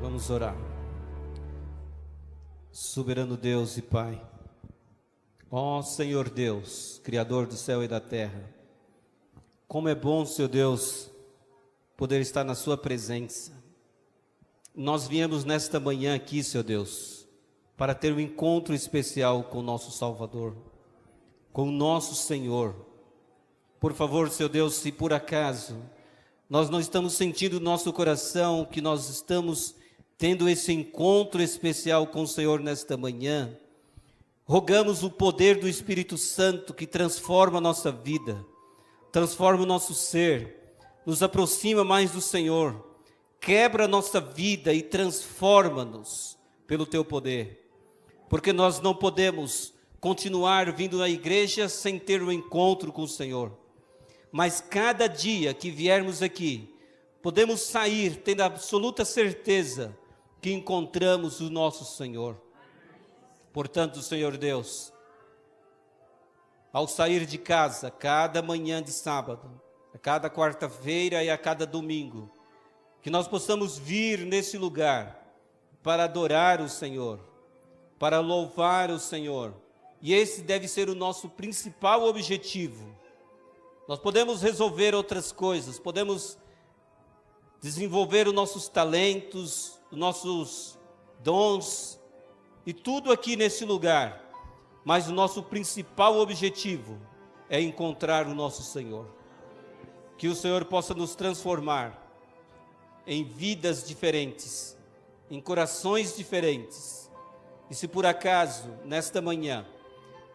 Vamos orar. Soberano Deus e Pai, ó Senhor Deus, Criador do céu e da terra, como é bom, Senhor Deus, poder estar na sua presença. Nós viemos nesta manhã aqui, Senhor Deus, para ter um encontro especial com o nosso Salvador, com o nosso Senhor. Por favor, Senhor Deus, se por acaso nós não estamos sentindo no nosso coração que nós estamos tendo esse encontro especial com o Senhor nesta manhã, rogamos o poder do Espírito Santo que transforma a nossa vida, transforma o nosso ser, nos aproxima mais do Senhor, quebra a nossa vida e transforma-nos pelo Teu poder, porque nós não podemos continuar vindo à igreja sem ter um encontro com o Senhor, mas cada dia que viermos aqui, podemos sair tendo a absoluta certeza que encontramos o nosso Senhor. Portanto, Senhor Deus, ao sair de casa, cada manhã de sábado, a cada quarta-feira e a cada domingo, que nós possamos vir nesse lugar para adorar o Senhor, para louvar o Senhor, e esse deve ser o nosso principal objetivo. Nós podemos resolver outras coisas, podemos desenvolver os nossos talentos, os nossos dons, e tudo aqui nesse lugar, mas o nosso principal objetivo é encontrar o nosso Senhor. Que o Senhor possa nos transformar em vidas diferentes, em corações diferentes. E se por acaso, nesta manhã,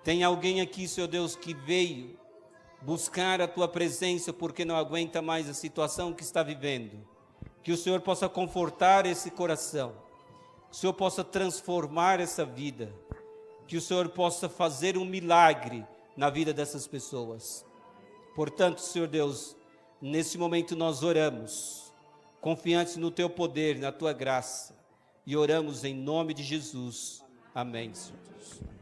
tem alguém aqui, Senhor Deus, que veio buscar a Tua presença porque não aguenta mais a situação que está vivendo, que o Senhor possa confortar esse coração, que o Senhor possa transformar essa vida, que o Senhor possa fazer um milagre na vida dessas pessoas. Portanto, Senhor Deus, nesse momento nós oramos, confiantes no Teu poder, na Tua graça, e oramos em nome de Jesus. Amém, Senhor Deus.